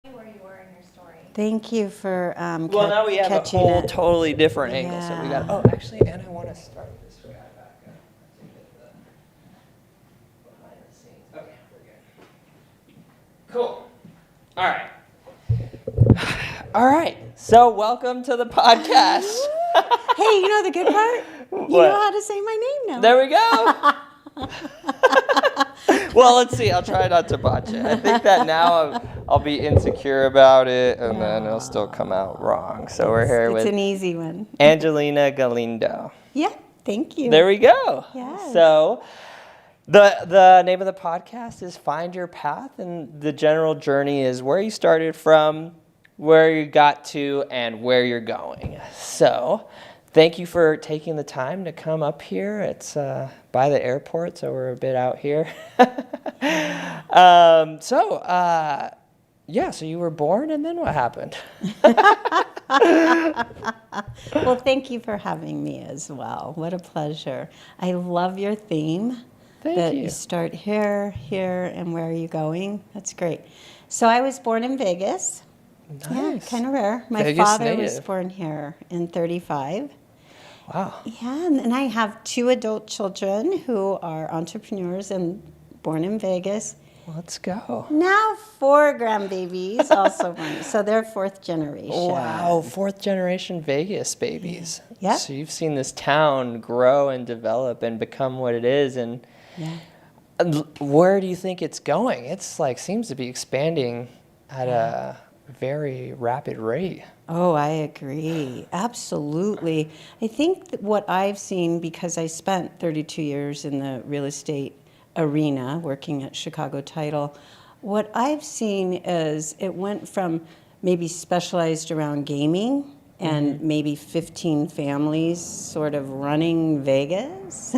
where you were in your story. Thank you for Well, now we have a catching whole it. totally different angle. So we got. Yeah. Oh, actually, and I want to start this guy back up to get the behind the scenes. Okay, we're good. Cool. All right. All right. So welcome to the podcast. Hey, you know the good part? You What? know how to say my name now. There we go. Well, let's see. I'll try not to botch it. I think that now I'll be insecure about it, and then it'll still come out wrong. So we're here It's with an easy one. Angelina Galindo. Yeah, thank you. There we go. Yes. So the name of the podcast is Find Your Path, and the general journey is where you started from, where you got to, and where you're going. So thank you for taking the time to come up here. It's by the airport, so we're a bit out here. So you were born, and then what happened? Well, thank you for having me as well. What a pleasure. I love your theme. Thank you. You start here, and where are you going? That's great. So I was born in Vegas. Nice. Yeah, kind of rare. My Vegas father was native. born here in 35. Wow. Yeah, and I have 2 adult children who are entrepreneurs and born in Vegas. Let's go. Now 4 grandbabies also born. So they're 4th generation. Wow, 4th generation Vegas babies. Yeah. So you've seen this town grow and develop and become what it is. And Yeah. where do you think it's going? It's like seems to be expanding at a very rapid rate. Oh, I agree. Absolutely. I think that what I've seen, because I spent 32 years in the real estate arena working at Chicago Title, what I've seen is it went from maybe specialized around gaming and maybe 15 families sort of running Vegas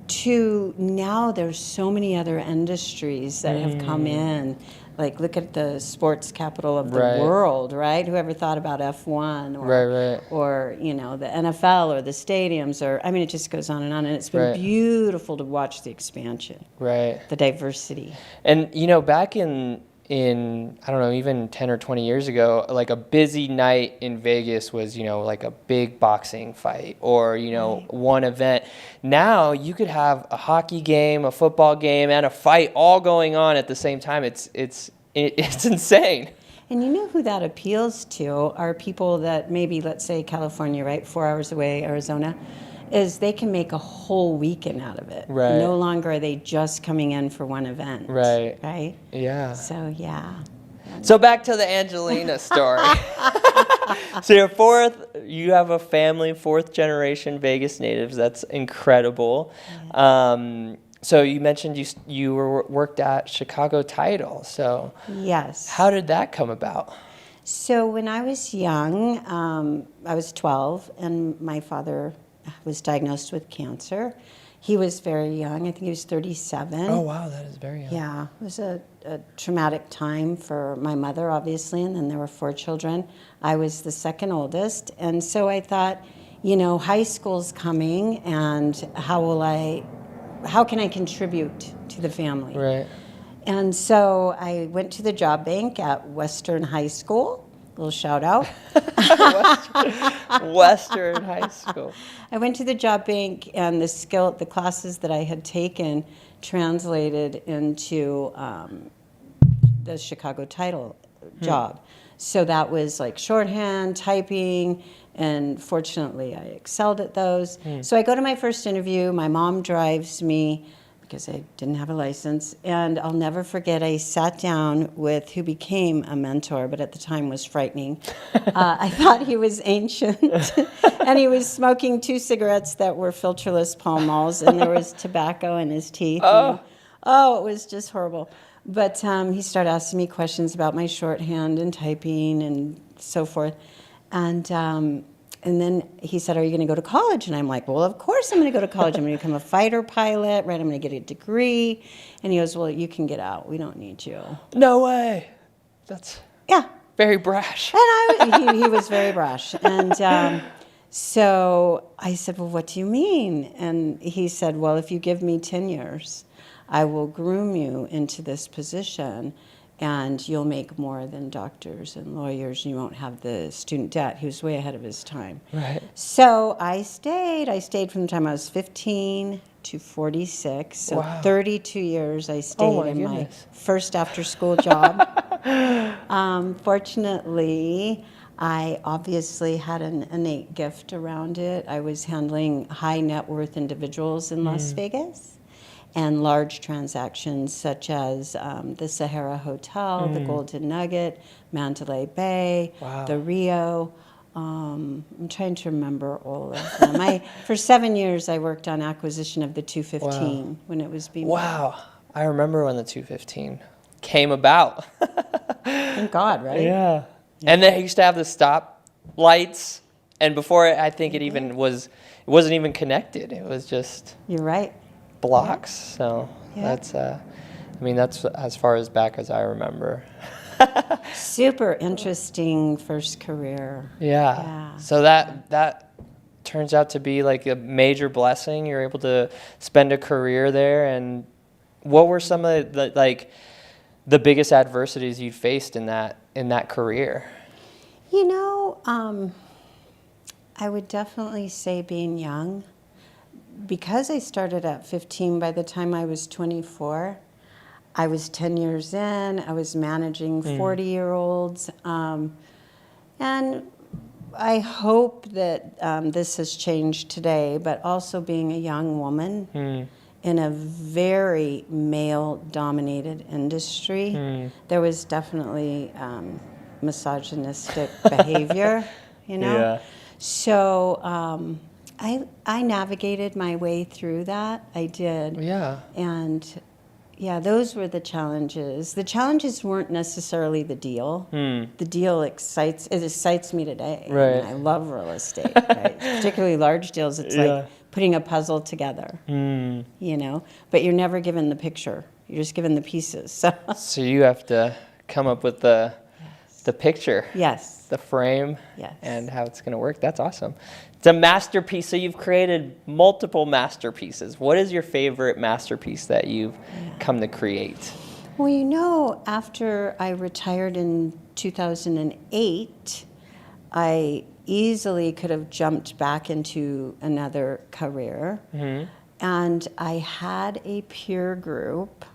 to now there's so many other industries that have come in. Like, look at the sports capital of the Right. world, right? Whoever thought about F1 or, Right. or you know, the NFL or the stadiums, or I mean, it just goes on. And it's been Right. beautiful to watch the expansion, Right. the diversity. And back in I don't know, even 10 or 20 years ago, like a busy night in Vegas was, like a big boxing fight or, one event. Now you could have a hockey game, a football game, and a fight all going on at the same time. It's insane. And you know who that appeals to are people that maybe, let's say California, right, 4 hours away, Arizona, is they can make a whole weekend out of it. Right. No longer are they just coming in for one event. Right. Right? Yeah. So, yeah. So back to the Angelina story. So you have a family, 4th generation Vegas natives. That's incredible. Yeah. So you mentioned you worked at Chicago Title. So Yes. how did that come about? So when I was young, I was 12, and my father was diagnosed with cancer. He was very young. I think he was 37. Oh, wow, that is very young. Yeah, it was a traumatic time for my mother, obviously, and then there were 4 children. I was the second oldest, and so I thought, high school's coming, and how can I contribute to the family? Right. And so I went to the job bank at Western High School. Little shout out. Western High School. I went to the job bank, and the classes that I had taken translated into the Chicago Title job. So that was like shorthand, typing, and fortunately I excelled at those. So I go to my first interview. My mom drives me because I didn't have a license. And I'll never forget, I sat down with who became a mentor, but at the time was frightening. I thought he was ancient. And he was smoking 2 cigarettes that were filterless Pall Malls, and there was tobacco in his teeth. Oh. It was just horrible. But he started asking me questions about my shorthand and typing and so forth. And then he said, "Are you going to go to college?" And I'm like, "Well, of course I'm going to go to college. I'm going to become a fighter pilot, right? I'm going to get a degree." And he goes, "Well, you can get out. We don't need you." No way. That's very brash. And he was very brash. And so I said, "Well, what do you mean?" And he said, "Well, if you give me 10 years, I will groom you into this position and you'll make more than doctors and lawyers, and you won't have the student debt. He was way ahead of his time. Right. So I stayed from the time I was 15 to 46. So Wow. 32 years I stayed Oh my in my goodness. first after-school job. Fortunately, I obviously had an innate gift around it. I was handling high net worth individuals in Las Vegas and large transactions such as the Sahara Hotel, the Golden Nugget, Mandalay Bay, Wow. the Rio. I'm trying to remember all of them. For 7 years, I worked on acquisition of the 215 when it was being built. Wow. I remember when the 215 came about. Thank God, right? Yeah. And then he used to have the stop lights, and before it, I think it wasn't even connected. It was just You're right. blocks. So Yeah. that's as far as back as I remember. Super interesting first career. Yeah. Yeah. So that turns out to be like a major blessing. You're able to spend a career there. And what were some of the biggest adversities you faced in that career? You know, I would definitely say being young. Because I started at 15, by the time I was 24, I was 10 years in. I was managing 40-year-olds. And I hope that this has changed today, but also being a young woman in a very male-dominated industry, there was definitely misogynistic behavior, you know? Yeah. So I navigated my way through that. I did. Yeah. And yeah, those were the challenges. The challenges weren't necessarily the deal. The deal excites me today. Right. And I love real estate, right? Particularly large deals. It's like putting a puzzle together, you know? But you're never given the picture. You're just given the pieces. So you have to come up with the picture. Yes. The frame. Yes. And how it's going to work. That's awesome. It's a masterpiece. So you've created multiple masterpieces. What is your favorite masterpiece that you've come to create? Well, you know, after I retired in 2008, I easily could have jumped back into another career. And I had a peer group.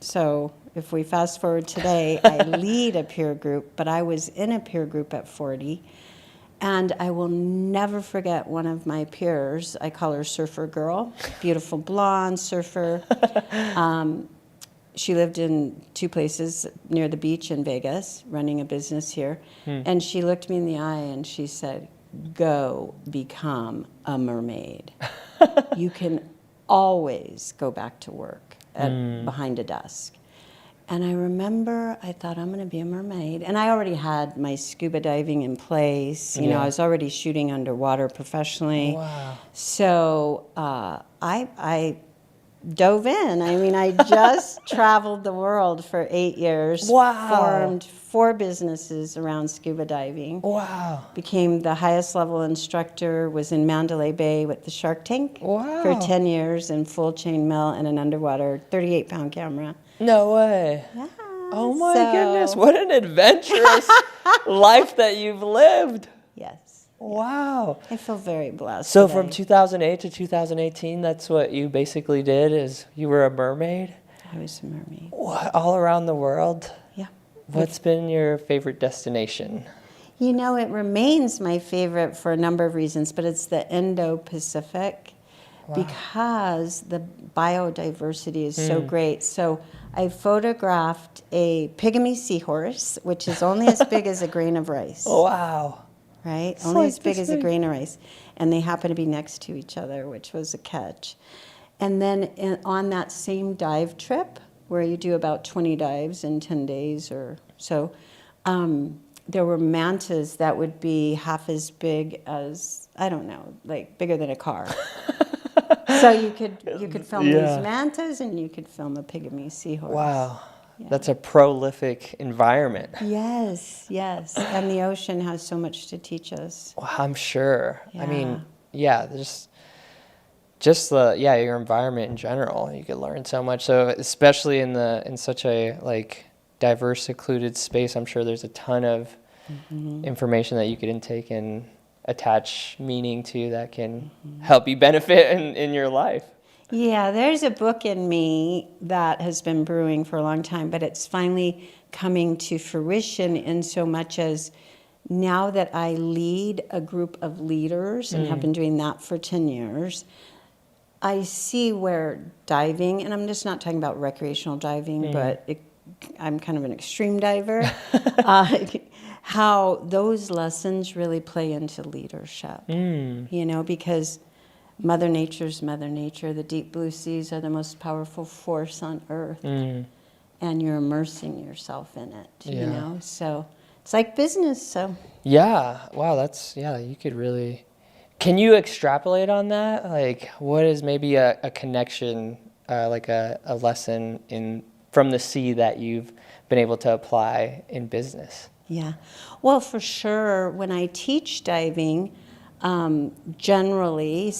So if we fast forward today, I lead a peer group, but I was in a peer group at 40. And I will never forget one of my peers. I call her Surfer Girl, beautiful blonde surfer. She lived in two places near the beach in Vegas, running a business here. And she looked me in the eye and she said, "Go become a mermaid. You can always go back to work behind a desk." And I remember I thought, I'm going to be a mermaid. And I already had my scuba diving in place. You know, I was already shooting underwater professionally. Wow. So I dove in. I mean, I just traveled the world for 8 years. Wow. Formed 4 businesses around scuba diving. Wow. Became the highest level instructor, was in Mandalay Bay with the Shark Tank for 10 years in full chainmail and an underwater 38-pound camera. No way. Yeah. Oh my goodness. What an adventurous life that you've lived. Yes. Wow. I feel very blessed. So today. from 2008 to 2018, that's what you basically did, is you were a mermaid? I was a mermaid. What, all around the world? Yeah. What's been your favorite destination? You know, it remains my favorite for a number of reasons, but it's the Indo-Pacific because the biodiversity is so great. So I photographed a pygmy seahorse, which is only as big as a grain of rice. Wow. Right? It's Only like as big this as a big. grain of rice. And they happen to be next to each other, which was a catch. And then on that same dive trip, where you do about 20 dives in 10 days or so, there were mantas that would be half as big as, I don't know, like bigger than a car. So you could film these mantas and you could film a pygmy seahorse. Wow. Yeah. That's a prolific environment. Yes, yes. And the ocean has so much to teach us. Well, I'm sure. I mean, Yeah. just your environment in general. You could learn so much. So especially in such a diverse, secluded space, I'm sure there's a ton of information that you could intake and attach meaning to that can help you benefit in your life. Yeah, there's a book in me that has been brewing for a long time, but it's finally coming to fruition in so much as now that I lead a group of leaders and have been doing that for 10 years, I see where diving, and I'm just not talking about recreational diving, but I'm kind of an extreme diver, how those lessons really play into leadership, you know, because Mother Nature's Mother Nature. The deep blue seas are the most powerful force on earth. And you're immersing yourself in it, you know? So it's like business, so. Yeah. Wow, you could really... Can you extrapolate on that? Like, what is maybe a connection, like a lesson from the sea that you've been able to apply in business? Yeah. Well, for sure, when I teach diving, generally,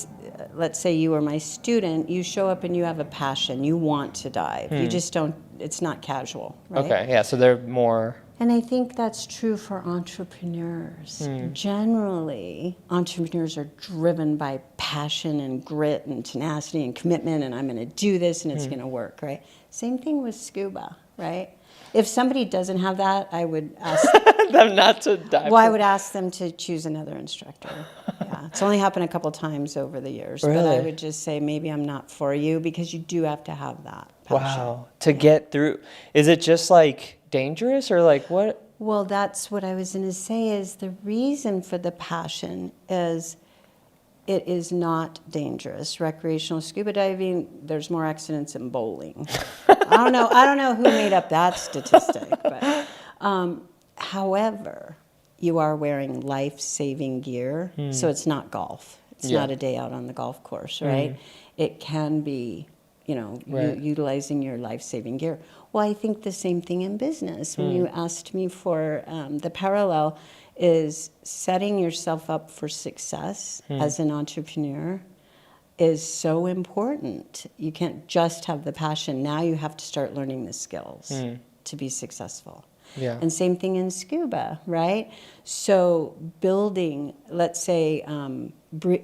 let's say you are my student, you show up and you have a passion. You want to dive. You just don't, it's not casual, right? Okay, yeah, so they're more... And I think that's true for entrepreneurs. Generally, entrepreneurs are driven by passion and grit and tenacity and commitment, and I'm going to do this and it's going to work, right? Same thing with scuba, right? If somebody doesn't have that, I would ask them not to dive. Well, I would ask them to choose another instructor. Yeah, it's only happened a couple times over the years, but I would just say maybe I'm not for you because you do have to have that passion. Wow, to get through. Is it just like dangerous or like what? Well, that's what I was going to say is the reason for the passion is it is not dangerous. Recreational scuba diving, there's more accidents than bowling. I don't know who made up that statistic, but however, you are wearing life-saving gear, so it's not golf. It's not a day out on the golf course, right? It can be, you know, utilizing your life-saving gear. Well, I think the same thing in business. When you asked me for the parallel is setting yourself up for success as an entrepreneur is so important. You can't just have the passion. Now you have to start learning the skills to be successful. Yeah. And same thing in scuba, right? So building, let's say,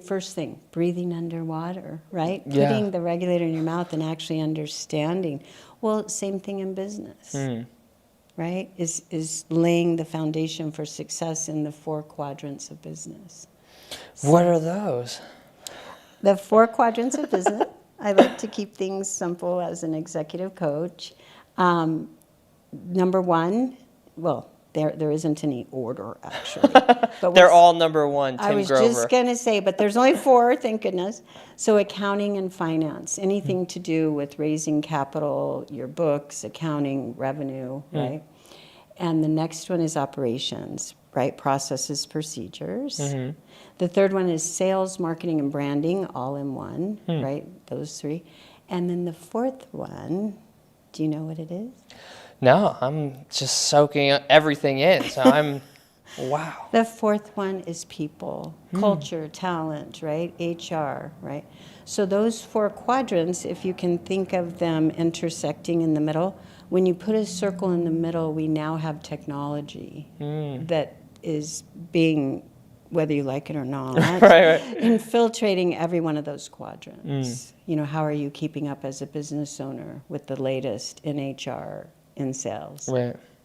first thing, breathing underwater, right? Yeah. Putting the regulator in your mouth and actually understanding. Well, same thing in business, right? Is laying the foundation for success in the 4 quadrants of business. What are those? The 4 quadrants of business. I like to keep things simple as an executive coach. Number 1, well, there isn't any order, actually. But they're all number 1, Tim I was Grover. just going to say, but there's only 4, thank goodness. So accounting and finance, anything to do with raising capital, your books, accounting, revenue, right? And the next one is operations, right? Processes, procedures. The third one is sales, marketing, and branding, all in one, right? Those 3. And then the 4th one, do you know what it is? No, I'm just soaking everything in. So I'm, wow. The 4th one is people, culture, talent, right? HR, right? So those 4 quadrants, if you can think of them intersecting in the middle, when you put a circle in the middle, we now have technology that is being, whether you like it or not, infiltrating every one of those quadrants. You know, how are you keeping up as a business owner with the latest in HR, in sales,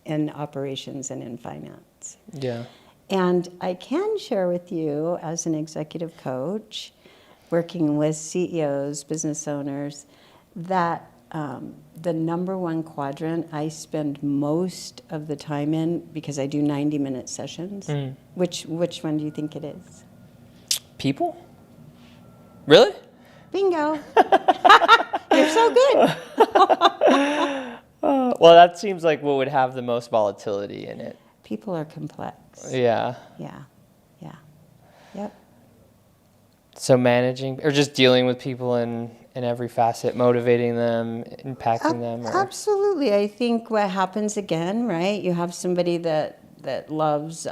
in operations, and in finance? Yeah. And I can share with you, as an executive coach, working with CEOs, business owners, that the number 1 quadrant I spend most of the time in, because I do 90-minute sessions. Which one do you think it is? People? Really? Bingo. You're so good. Well, that seems like what would have the most volatility in it. People are complex. Yeah. Yeah. Yep. So managing or just dealing with people in every facet, motivating them, impacting them. Or... Absolutely. I think what happens again, right? You have somebody that loves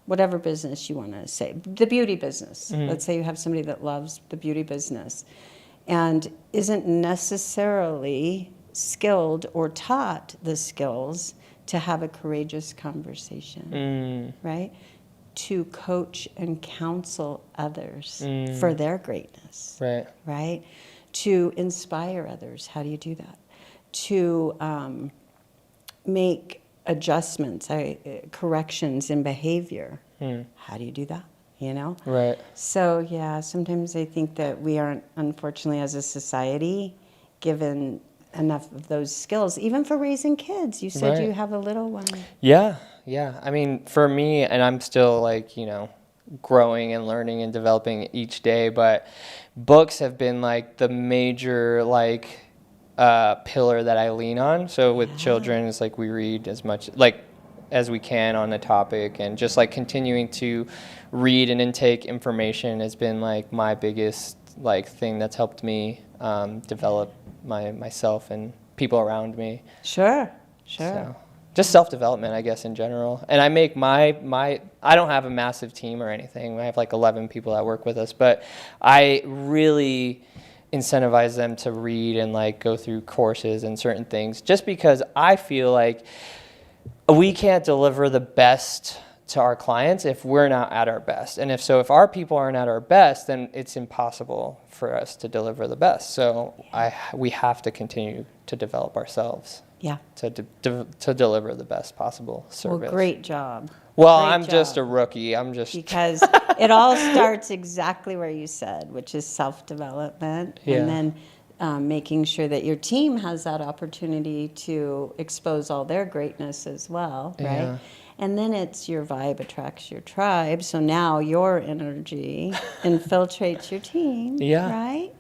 whatever business you want to say, the beauty business. Let's say you have somebody that loves the beauty business and isn't necessarily skilled or taught the skills to have a courageous conversation, right? To coach and counsel others for their greatness, right? To inspire others. How do you do that? To make adjustments, corrections in behavior. How do you do that? You know? Right. So, yeah, sometimes I think that we aren't, unfortunately, as a society, given enough of those skills, even for raising kids. You said you have a little one. Yeah. I mean, for me, and I'm still like, growing and learning and developing each day, but books have been like the major like pillar that I lean on. So with children, it's like we read as much like as we can on the topic, and just like continuing to read and intake information has been like my biggest like thing that's helped me develop myself and people around me. Sure. So, just self-development, I guess, in general. And I make I don't have a massive team or anything. I have like 11 people that work with us, but I really incentivize them to read and like go through courses and certain things, just because I feel like we can't deliver the best to our clients if we're not at our best. And if our people aren't at our best, then it's impossible for us to deliver the best. So we have to continue to develop ourselves. Yeah. To deliver the best possible service. Well, great job. Well, Great I'm job. just a rookie. Because it all starts exactly where you said, which is self-development, and then making sure that your team has that opportunity to expose all their greatness as well, right? Yeah. And then it's your vibe attracts your tribe, so now your energy infiltrates your team, right?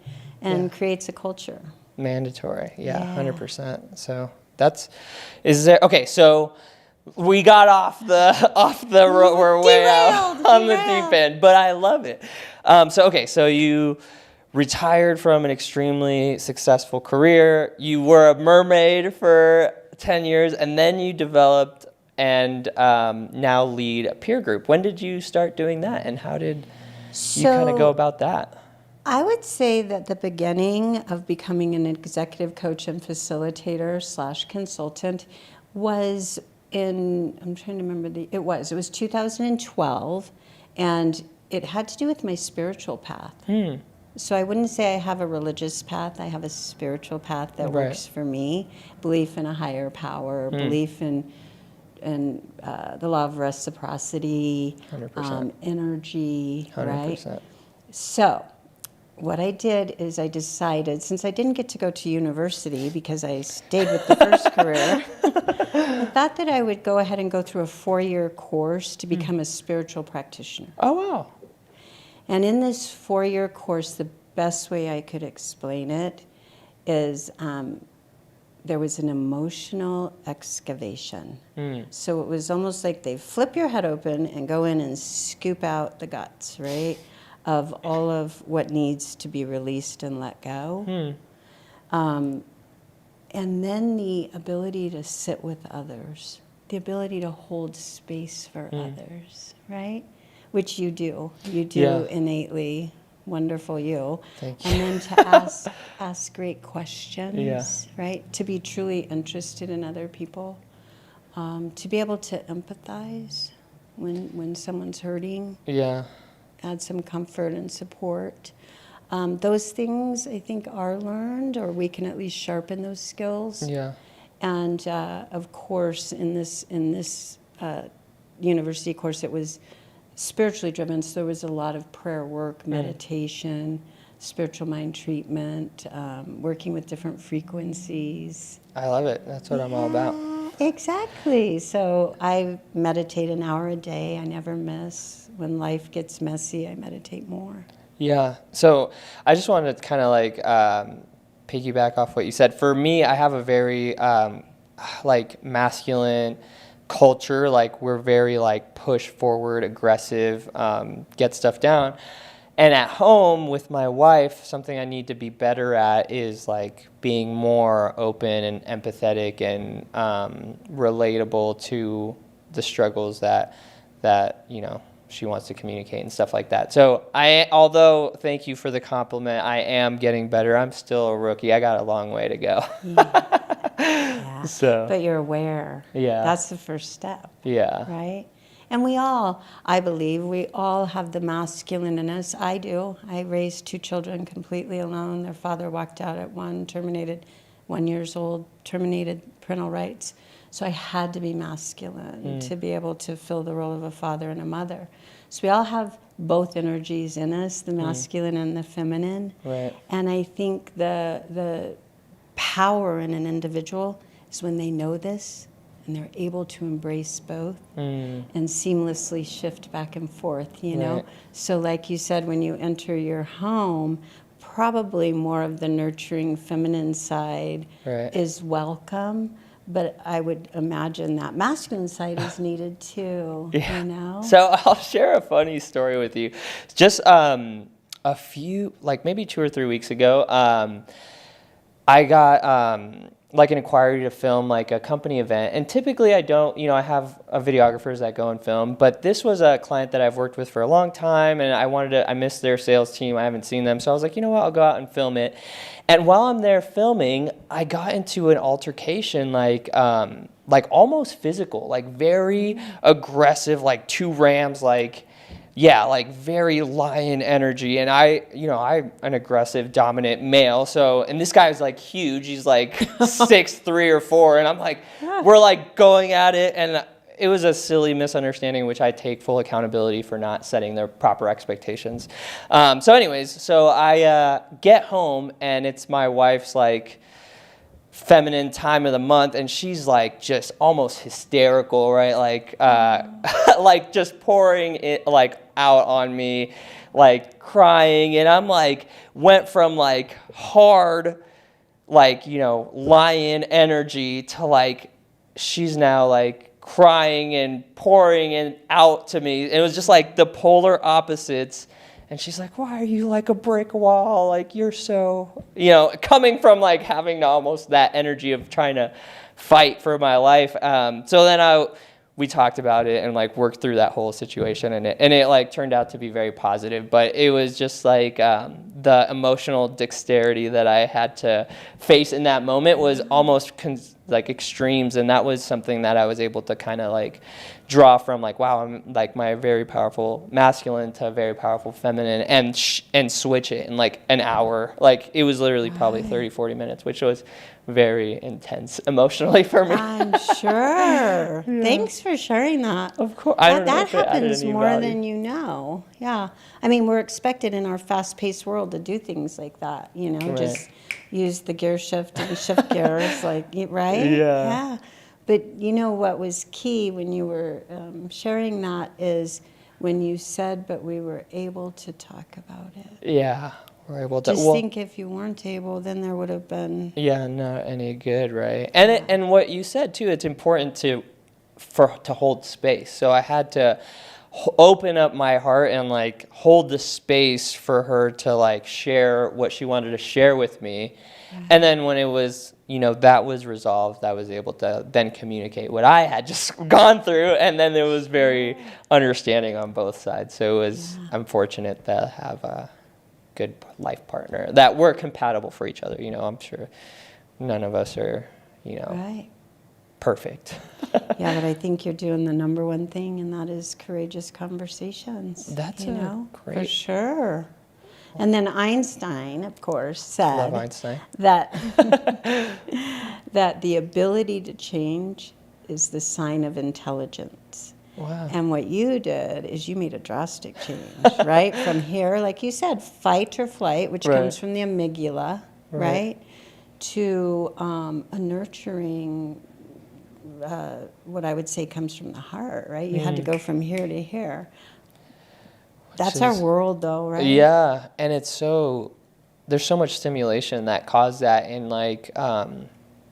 And creates a culture. Mandatory, 100%. So so we got off the road, we're way out on the deep end, but I love it. So you retired from an extremely successful career. You were a mermaid for 10 years, and then you developed and now lead a peer group. When did you start doing that, and how did you kind of go about that? I would say that the beginning of becoming an executive coach and facilitator / consultant was I'm trying to remember it was 2012, and it had to do with my spiritual path. So I wouldn't say I have a religious path. I have a spiritual path that works for me. Belief in a higher power, belief in the law of reciprocity, 100%. energy, 100%. right? So what I did is I decided, since I didn't get to go to university because I stayed with the first career, I thought that I would go ahead and go through a 4-year course to become a spiritual practitioner. Oh, wow. And in this 4-year course, the best way I could explain it is there was an emotional excavation. So it was almost like they flip your head open and go in and scoop out the guts, right, of all of what needs to be released and let go. And then the ability to sit with others, the ability to hold space for others, right? Which you do. You do innately. Wonderful you. Thank you. And then to ask great questions, right? To be truly interested in other people. To be able to empathize when someone's hurting. Yeah. Add some comfort and support. Those things I think are learned, or we can at least sharpen those skills. Yeah. And of course, in this university course, it was spiritually driven, so there was a lot of prayer work, meditation, spiritual mind treatment, working with different frequencies. I love it. That's what I'm all about. Exactly. So I meditate an hour a day. I never miss. When life gets messy, I meditate more. Yeah. So I just wanted to kind of like piggyback off what you said. For me, I have a very like masculine culture. Like we're very like push forward, aggressive, get stuff down. And at home with my wife, something I need to be better at is like being more open and empathetic and relatable to the struggles that she wants to communicate and stuff like that. So although thank you for the compliment, I am getting better. I'm still a rookie. I got a long way to go. But you're aware. Yeah. That's the first step. Yeah. Right? And I believe we all have the masculine in us. I do. I raised 2 children completely alone. Their father walked out at 1 years old, terminated parental rights. So I had to be masculine to be able to fill the role of a father and a mother. So we all have both energies in us, the masculine and the feminine. Right. And I think the power in an individual is when they know this and they're able to embrace both and seamlessly shift back and forth, you know? Right. So like you said, when you enter your home, probably more of the nurturing feminine side Right. is welcome, but I would imagine that masculine side is needed too, Yeah. you know? So I'll share a funny story with you. Just a few, like maybe 2 or 3 weeks ago, I got like an inquiry to film like a company event. And typically I don't, I have videographers that go and film, but this was a client that I've worked with for a long time, and I missed their sales team. I haven't seen them. So I was like, you know what, I'll go out and film it. And while I'm there filming, I got into an altercation, like almost physical, like very aggressive, like 2 rams, like very lion energy. And I'm an aggressive, dominant male. So, and this guy is like huge. He's like 6'3" or 4. And I'm like, we're like going at it. And it was a silly misunderstanding, which I take full accountability for not setting their proper expectations. So I get home, and it's my wife's like feminine time of the month, and she's like just almost hysterical, right? Like like just pouring it like out on me, like crying. And I'm like, went from like hard, like, lion energy to like, she's now like crying and pouring it out to me. It was just like the polar opposites. And she's like, why are you like a brick wall? Like, you're so, coming from like having almost that energy of trying to fight for my life. So then we talked about it and like worked through that whole situation, and it like turned out to be very positive. But it was just like the emotional dexterity that I had to face in that moment was almost like extremes. And that was something that I was able to kind of like draw from, like, wow, I'm like my very powerful masculine to a very powerful feminine, and switch it in like an hour. Like it was literally probably 30-40 minutes, which was very intense emotionally for me. I'm sure. Yeah. Thanks for sharing that. Of course. That happens more than you know. Yeah. I mean, we're expected in our fast-paced world to do things like that, Right. Just use the gear shift and shift gears, like, right? Yeah. But what was key when you were sharing that is when you said, but we were able to talk about it. Yeah. We're able to. Just think if you weren't able, then there would have been. Yeah, not any good, right? And and what you said too, it's important to hold space. So I had to open up my heart and like hold the space for her to like share what she wanted to share with me. And then when it was, that was resolved, I was able to then communicate what I had just gone through. And then it was very understanding on both sides. So I'm fortunate to have a good life partner that we're compatible for each other. I'm sure none of us are, Right. perfect. Yeah, but I think you're doing the number one thing, and that is courageous conversations. That's great. For sure. And then Einstein, of course, said Love Einstein. that that the ability to change is the sign of intelligence. Wow. And what you did is you made a drastic change, right? From here, like you said, fight or flight, which Right. comes from the amygdala, right? To a nurturing, what I would say comes from the heart, right? You had to go from here to here. That's our world, though, right? Yeah, and there's so much stimulation that caused that, and like,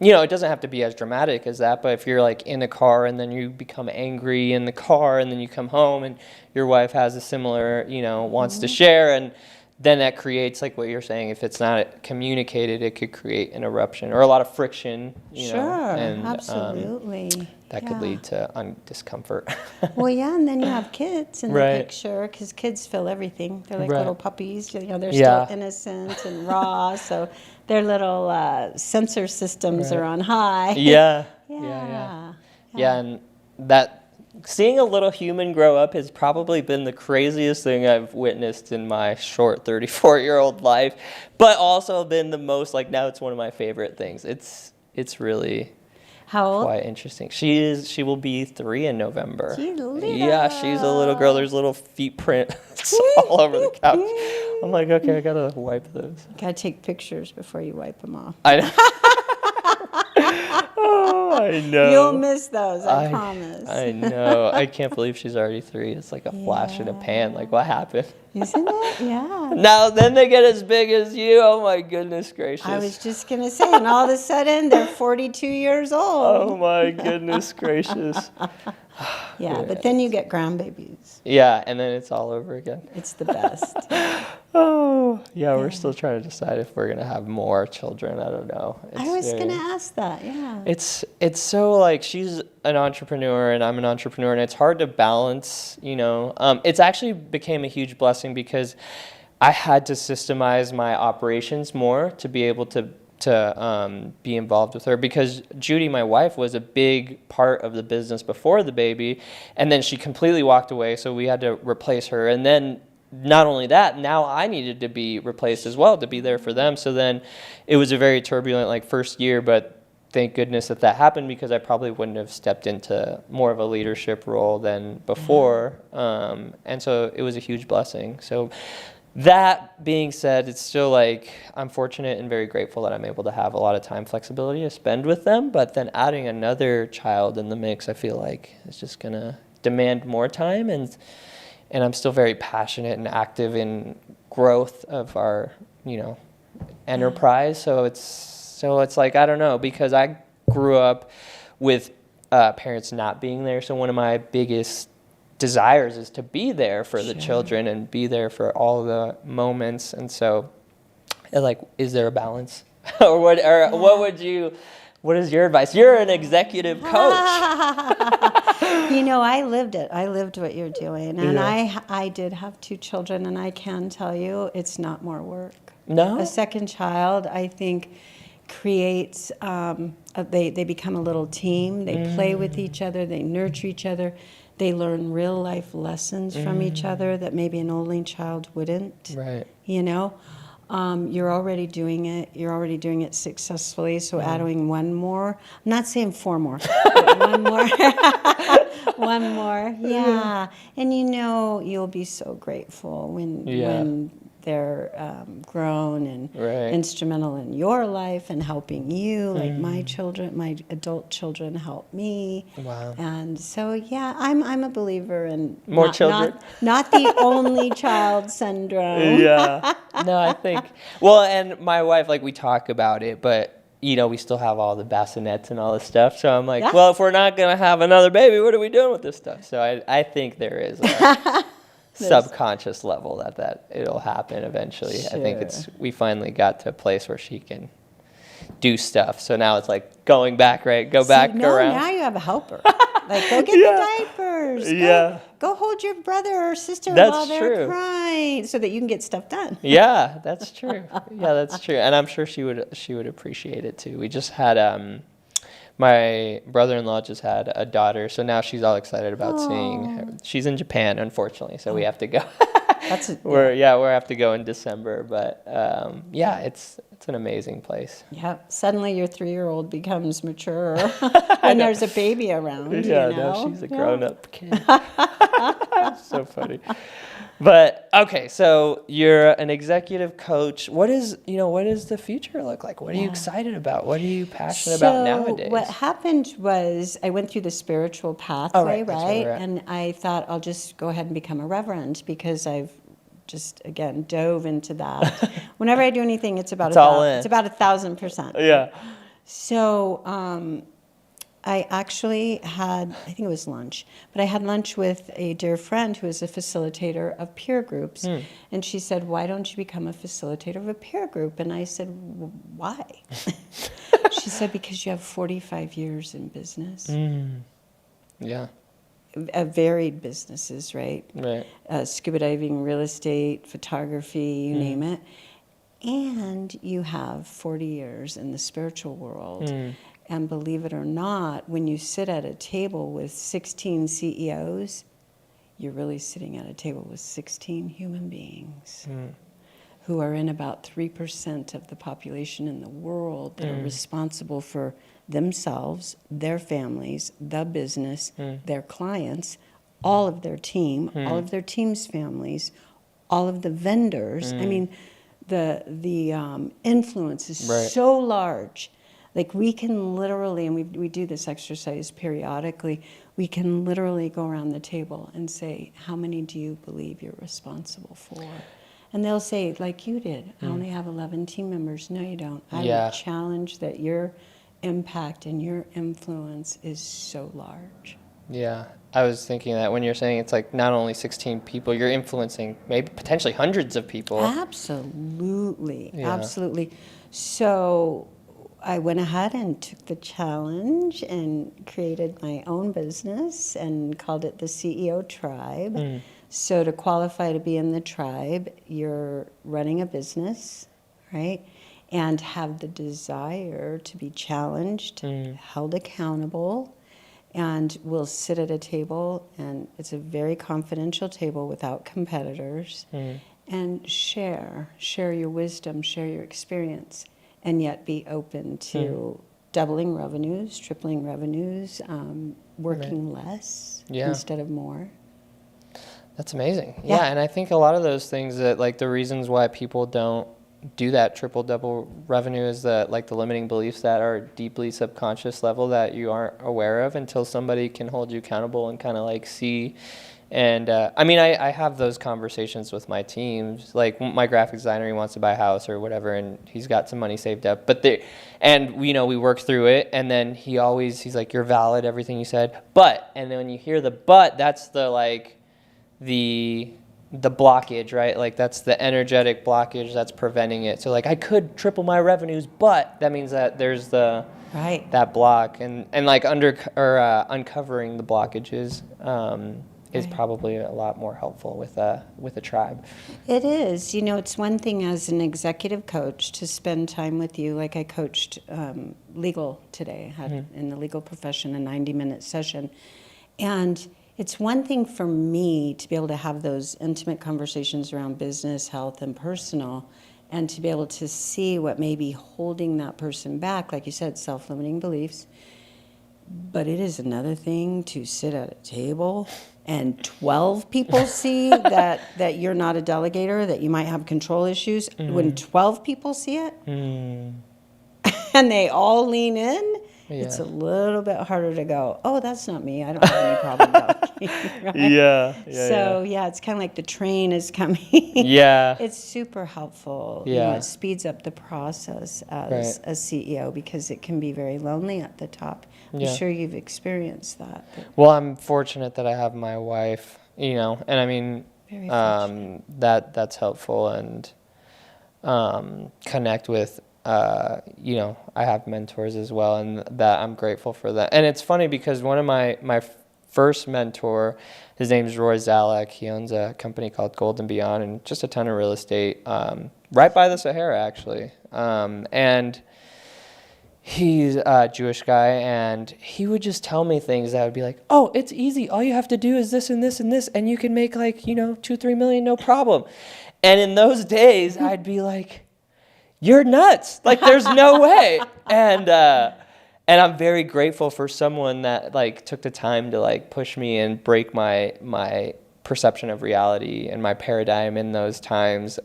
it doesn't have to be as dramatic as that, but if you're like in the car and then you become angry in the car and then you come home and your wife has a similar, wants to share, and then that creates, like what you're saying, if it's not communicated, it could create an eruption or a lot of friction, Sure, and absolutely. that could lead to discomfort. Well, yeah, and then you have kids in the Right. picture, because kids feel everything. They're like Right. little puppies, they're Yeah. still innocent and raw, so their little sensor systems Right. are on high. Yeah. Yeah. Yeah, and that seeing a little human grow up has probably been the craziest thing I've witnessed in my short 34-year-old life, but also been the most, like, now it's one of my favorite things. It's really How old? quite interesting. She will be 3 in November. She's little. Yeah, she's a little girl. There's little feet prints all over the couch. I'm like, okay, I gotta wipe those. Gotta take pictures before you wipe them off. I know. Oh, I know. You'll miss those, I promise. I know. I can't believe she's already 3. It's like a flash in a pan. Like, what happened? Isn't it? Yeah. Now, then they get as big as you. Oh, my goodness gracious. I was just going to say, and all of a sudden, they're 42 years old. Oh, my goodness gracious. Yeah, but then you get grandbabies. Yeah, and then it's all over again. It's the best. Oh, yeah, we're still trying to decide if we're going to have more children. I don't know. I was going to ask that, yeah. It's so, like, she's an entrepreneur and I'm an entrepreneur, and it's hard to balance, you know. It's actually became a huge blessing because I had to systemize my operations more to be able to be involved with her, because Judy, my wife, was a big part of the business before the baby, and then she completely walked away, so we had to replace her. And then not only that, now I needed to be replaced as well to be there for them. So then it was a very turbulent, like, first year, but thank goodness that happened, because I probably wouldn't have stepped into more of a leadership role than before. And so it was a huge blessing. So that being said, it's still, like, I'm fortunate and very grateful that I'm able to have a lot of time flexibility to spend with them. But then adding another child in the mix, I feel like is just going to demand more time. And I'm still very passionate and active in growth of our, you know, enterprise. So it's like, I don't know, because I grew up with parents not being there. So one of my biggest desires is to be there for the children and be there for all the moments. And so, like, is there a balance? What is your advice? You're an executive coach. You know, I lived it. I lived what you're doing. And I did have 2 children, and I can tell you it's not more work. No? A second child, I think, creates, they become a little team. They play with each other. They nurture each other. They learn real life lessons from each other that maybe an only child wouldn't. Right. You know, you're already doing it. You're already doing it successfully. So adding one more, I'm not saying 4 more, but one more. One more, yeah. And you know, you'll be so grateful when they're grown and instrumental in your life and helping you, like my children, my adult children help me. Wow. And so, yeah, I'm a believer in more children. Not the only child syndrome. Yeah. No, I think, well, and my wife, like, we talk about it, but, you know, we still have all the bassinets and all this stuff. So I'm like, well, if we're not going to have another baby, what are we doing with this stuff? So I think there is a subconscious level that it'll happen eventually. Sure. I think we finally got to a place where she can do stuff. So now it's like going back, right? Go back around. Now you have a helper. Like, go get the diapers. Go hold your brother or sister while they're crying so that you can get stuff done. Yeah, that's true. Yeah, that's true. And I'm sure she would appreciate it too. We just had my brother-in-law just had a daughter, so now she's all excited about seeing her. She's in Japan, unfortunately, so we have to go. We have to go in December, but it's an amazing place. Yeah, suddenly your 3-year-old becomes mature, and there's a baby around. Yeah, you know? now she's a grown-up kid. So funny. But okay, so you're an executive coach. What does the future look like? What are you excited about? What are you passionate about nowadays? What happened was I went through the spiritual pathway, right? And I thought I'll just go ahead and become a reverend, because I've just, again, dove into that. Whenever I do anything, it's about 1,000%. Yeah. So I actually had, I think it was lunch, but I had lunch with a dear friend who is a facilitator of peer groups. And she said, why don't you become a facilitator of a peer group? And I said, why? She said, because you have 45 years in business. Yeah. Varied businesses, right? Right. Scuba diving, real estate, photography, you name it. and you have 40 years in the spiritual world. And believe it or not, when you sit at a table with 16 CEOs, you're really sitting at a table with 16 human beings who are in about 3% of the population in the world that are responsible for themselves, their families, the business, their clients, all of their team, all of their team's families, all of the vendors. I mean, the influence is so large. Like we can literally, and we do this exercise periodically, we can literally go around the table and say, how many do you believe you're responsible for? And they'll say, like you did, I only have 11 team members. No, you don't. I would challenge that your impact and your influence is so large. Yeah, I was thinking that when you're saying it's like not only 16 people, you're influencing maybe potentially hundreds of people. Absolutely, absolutely. So I went ahead and took the challenge and created my own business and called it the CEO Tribe. So to qualify to be in the tribe, you're running a business, right? And have the desire to be challenged, held accountable, and we'll sit at a table, and it's a very confidential table without competitors, and share your wisdom, share your experience, and yet be open to doubling revenues, tripling revenues, working less instead of more. That's amazing. Yeah, and I think a lot of those things that, like, the reasons why people don't do that triple double revenue is that, like, the limiting beliefs that are deeply subconscious level that you aren't aware of until somebody can hold you accountable and kind of like see. And I mean, I have those conversations with my teams. Like my graphic designer, he wants to buy a house or whatever, and he's got some money saved up. But we work through it, and then he's like, "You're valid, everything you said." But, and then when you hear the but, that's the like the blockage, right? Like that's the energetic blockage that's preventing it. So like I could triple my revenues, but that means that there's that block, and like uncovering the blockages is probably a lot more helpful with a tribe. It is. It's one thing as an executive coach to spend time with you. Like I coached legal today. I had in the legal profession a 90-minute session, and it's one thing for me to be able to have those intimate conversations around business, health, and personal, and to be able to see what may be holding that person back, like you said, self-limiting beliefs. But it is another thing to sit at a table and 12 people see that you're not a delegator, that you might have control issues. When 12 people see it, and they all lean in, it's a little bit harder to go, oh, that's not me. I don't have any problem delegating. Right? So, it's kind of like the train is coming. It's super helpful. It speeds up the process as a CEO because it can be very lonely at the top. I'm sure you've experienced that. Well, I'm fortunate that I have my wife, and I mean, that's helpful, and connect with, I have mentors as well, and that I'm grateful for that. And it's funny because one of my first mentor, his name's Roy Zalek. He owns a company called Gold and Beyond and just a ton of real estate, right by the Sahara, actually. And he's a Jewish guy, and he would just tell me things that would be like, oh, it's easy. All you have to do is this and this and this, and you can make like, 2-3 million, no problem. And in those days, I'd be like, you're nuts. Like, there's no way. And I'm very grateful for someone that like took the time to like push me and break my perception of reality and my paradigm in those times.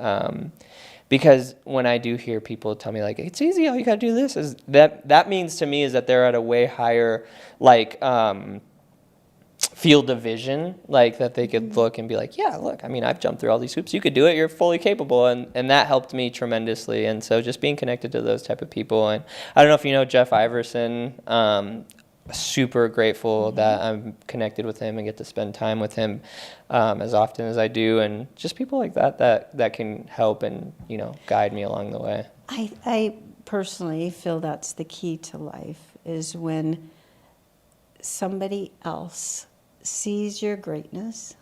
Because when I do hear people tell me like, it's easy, all you gotta do this, is that means to me is that they're at a way higher like field of vision, like that they could look and be like, yeah, look, I mean, I've jumped through all these hoops. You could do it. You're fully capable. And that helped me tremendously. And so just being connected to those type of people. And I don't know if you know Jeff Iverson, super grateful that I'm connected with him and get to spend time with him as often as I do. And just people like that can help and, guide me along the way. I personally feel that's the key to life, is when somebody else sees your greatness,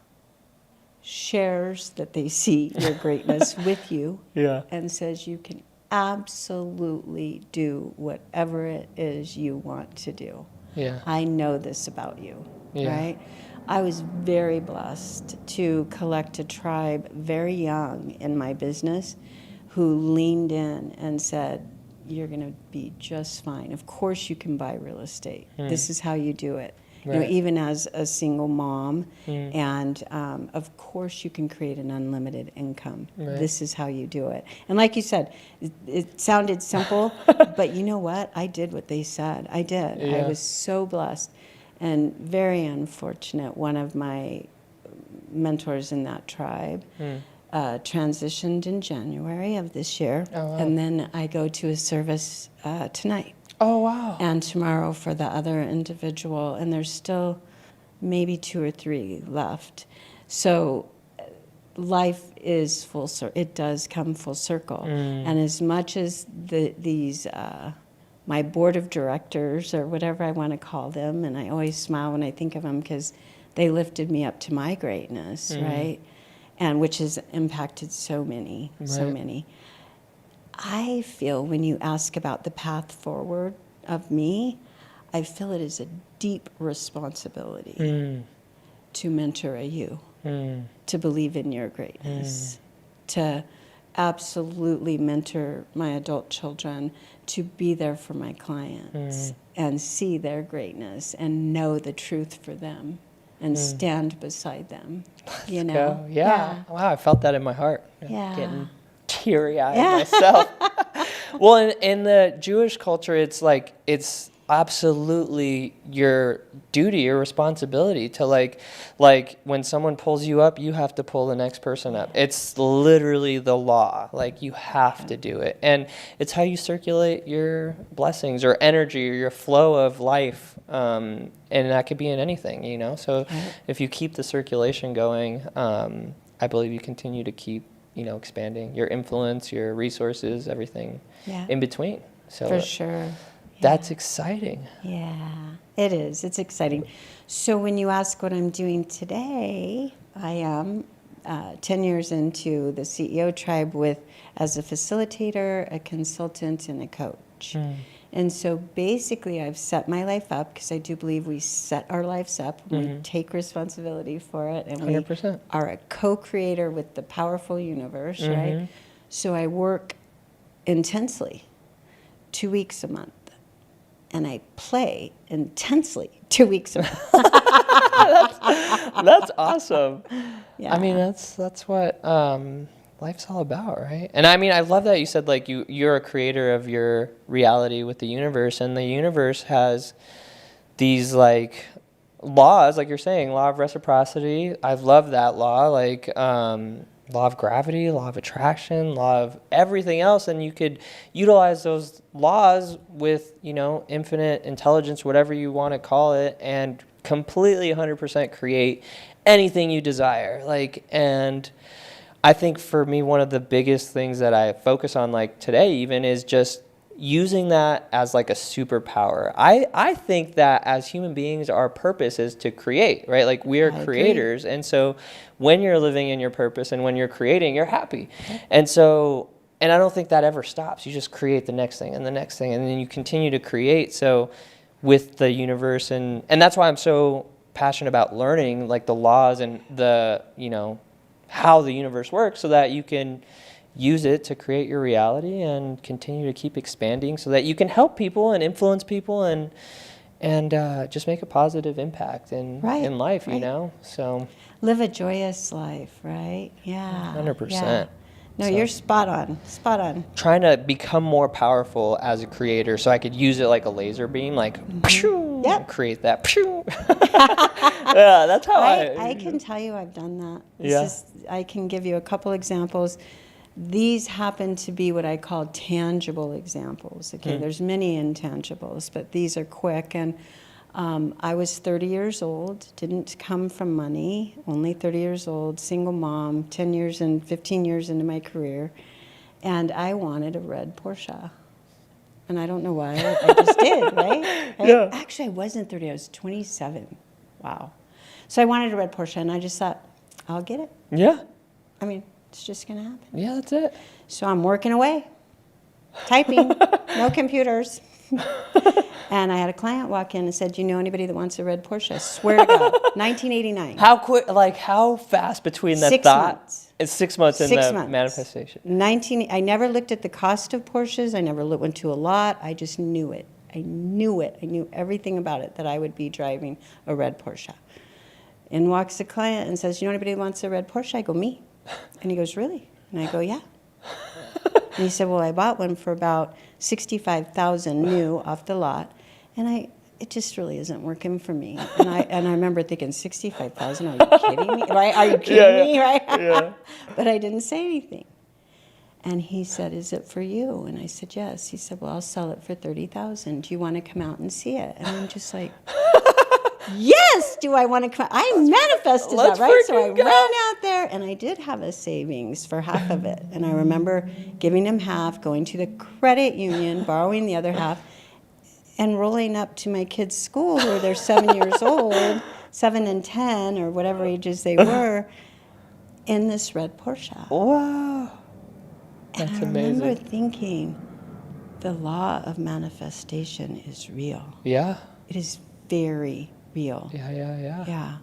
shares that they see your greatness with you Yeah. and says you can absolutely do whatever it is you want to do. Yeah. I know this about you, Yeah. right? I was very blessed to collect a tribe very young in my business who leaned in and said, you're going to be just fine. Of course you can buy real estate. This is how you do it. You know, Right. even as a single mom, and of course you can create an unlimited income. Right. This is how you do it. And like you said, it sounded simple, but you know what? I did what they said. I did. I Yeah. was so blessed and very unfortunate. One of my mentors in that tribe transitioned in January of this year, Oh, wow. and then I go to a service tonight Oh, wow. and tomorrow for the other individual, and there's still maybe 2 or 3 left. So life is full circle. It does come full circle. And as much as these my board of directors, or whatever I want to call them, and I always smile when I think of them because they lifted me up to my greatness, right? And which has impacted so many, so Right. many. I feel when you ask about the path forward of me, I feel it is a deep responsibility to mentor a you, to believe in your greatness, to absolutely mentor my adult children, to be there for my clients and see their greatness and know the truth for them and stand beside them, you know? Go. Yeah. Wow, I felt that in my heart. Yeah. Getting teary-eyed myself. Well, in the Jewish culture, it's like, it's absolutely your duty, your responsibility to like when someone pulls you up, you have to pull the next person up. It's literally the law. Like, you have to do it. And it's how you circulate your blessings or energy or your flow of life. And that could be in anything, you know? So if you keep the circulation going, I believe you continue to keep, you know, expanding your influence, your resources, everything in between. So For sure. that's exciting. Yeah, it is. It's exciting. So when you ask what I'm doing today, I am 10 years into the CEO tribe as a facilitator, a consultant, and a coach. And so basically I've set my life up, because I do believe we set our lives up. We take responsibility for it, and 100%. we are a co-creator with the powerful universe, right? So I work intensely 2 weeks a month. And I play intensely 2 weeks a month. That's awesome. Yeah. I mean, that's what life's all about, right? And I mean, I love that you said, like, you're a creator of your reality with the universe, and the universe has these, like, laws, like you're saying, law of reciprocity. I love that law, like law of gravity, law of attraction, law of everything else, and you could utilize those laws with, you know, infinite intelligence, whatever you want to call it, and completely 100% create anything you desire. Like, and I think for me, one of the biggest things that I focus on, like today even, is just using that as like a superpower. I think that as human beings, our purpose is to create, right? Like, we are creators. And so when you're living in your purpose and when you're creating, you're happy. And so, and I don't think that ever stops. You just create the next thing and the next thing, and then you continue to create. So with the universe, and that's why I'm so passionate about learning, like, the laws and the, you know, how the universe works, so that you can use it to create your reality and continue to keep expanding, so that you can help people and influence people and just make a positive impact in life, you know? So live a joyous life, right? Yeah. 100%. Yeah. No, So, you're spot on. Spot on. trying to become more powerful as a creator, so I could use it like a laser beam, like, pew, create that. Pew. Yeah, that's how I can tell you I've done that. I can give you a couple examples. These happen to be what I call tangible examples. Okay, there's many intangibles, but these are quick. And I was 30 years old, didn't come from money, only 30 years old, single mom, 15 years into my career, and I wanted a red Porsche. And I don't know why, I just did, right? Actually, I wasn't 30, I was 27. Wow. So I wanted a red Porsche, and I just thought, I'll get it. Yeah. I mean, it's just going to happen. Yeah, that's it. So I'm working away, typing, no computers. And I had a client walk in and said, "Do you know anybody that wants a red Porsche?" I swear to God, 1989. How fast between that 6 thought? months. It's 6 months in 6 the months. manifestation. I never looked at the cost of Porsches. I never went to a lot. I just knew it. I knew it. I knew everything about it, that I would be driving a red Porsche. In walks a client and says, "You know anybody who wants a red Porsche?" I go, "Me." And he goes, "Really?" And I go, "Yeah." And he said, "Well, I bought one for about $65,000 new off the lot, and it just really isn't working for me." And I remember thinking, 65,000? Are you kidding me? Right? Are you kidding me? Right? Yeah. But I didn't say anything. And he said, "Is it for you?" And I said, "Yes." He said, "Well, I'll sell it for $30,000. Do you want to come out and see it?" And I'm just like, yes, do I want to come? I manifested that, right? So I ran out there, and I did have a savings for half of it. And I remember giving him half, going to the credit union, borrowing the other half, and rolling up to my kids' school where they're 7 years old, 7 and 10, or whatever ages they were, in this red Porsche. Wow. And That's I remember amazing. thinking, the law of manifestation is real. Yeah. It is very real. Yeah. Yeah.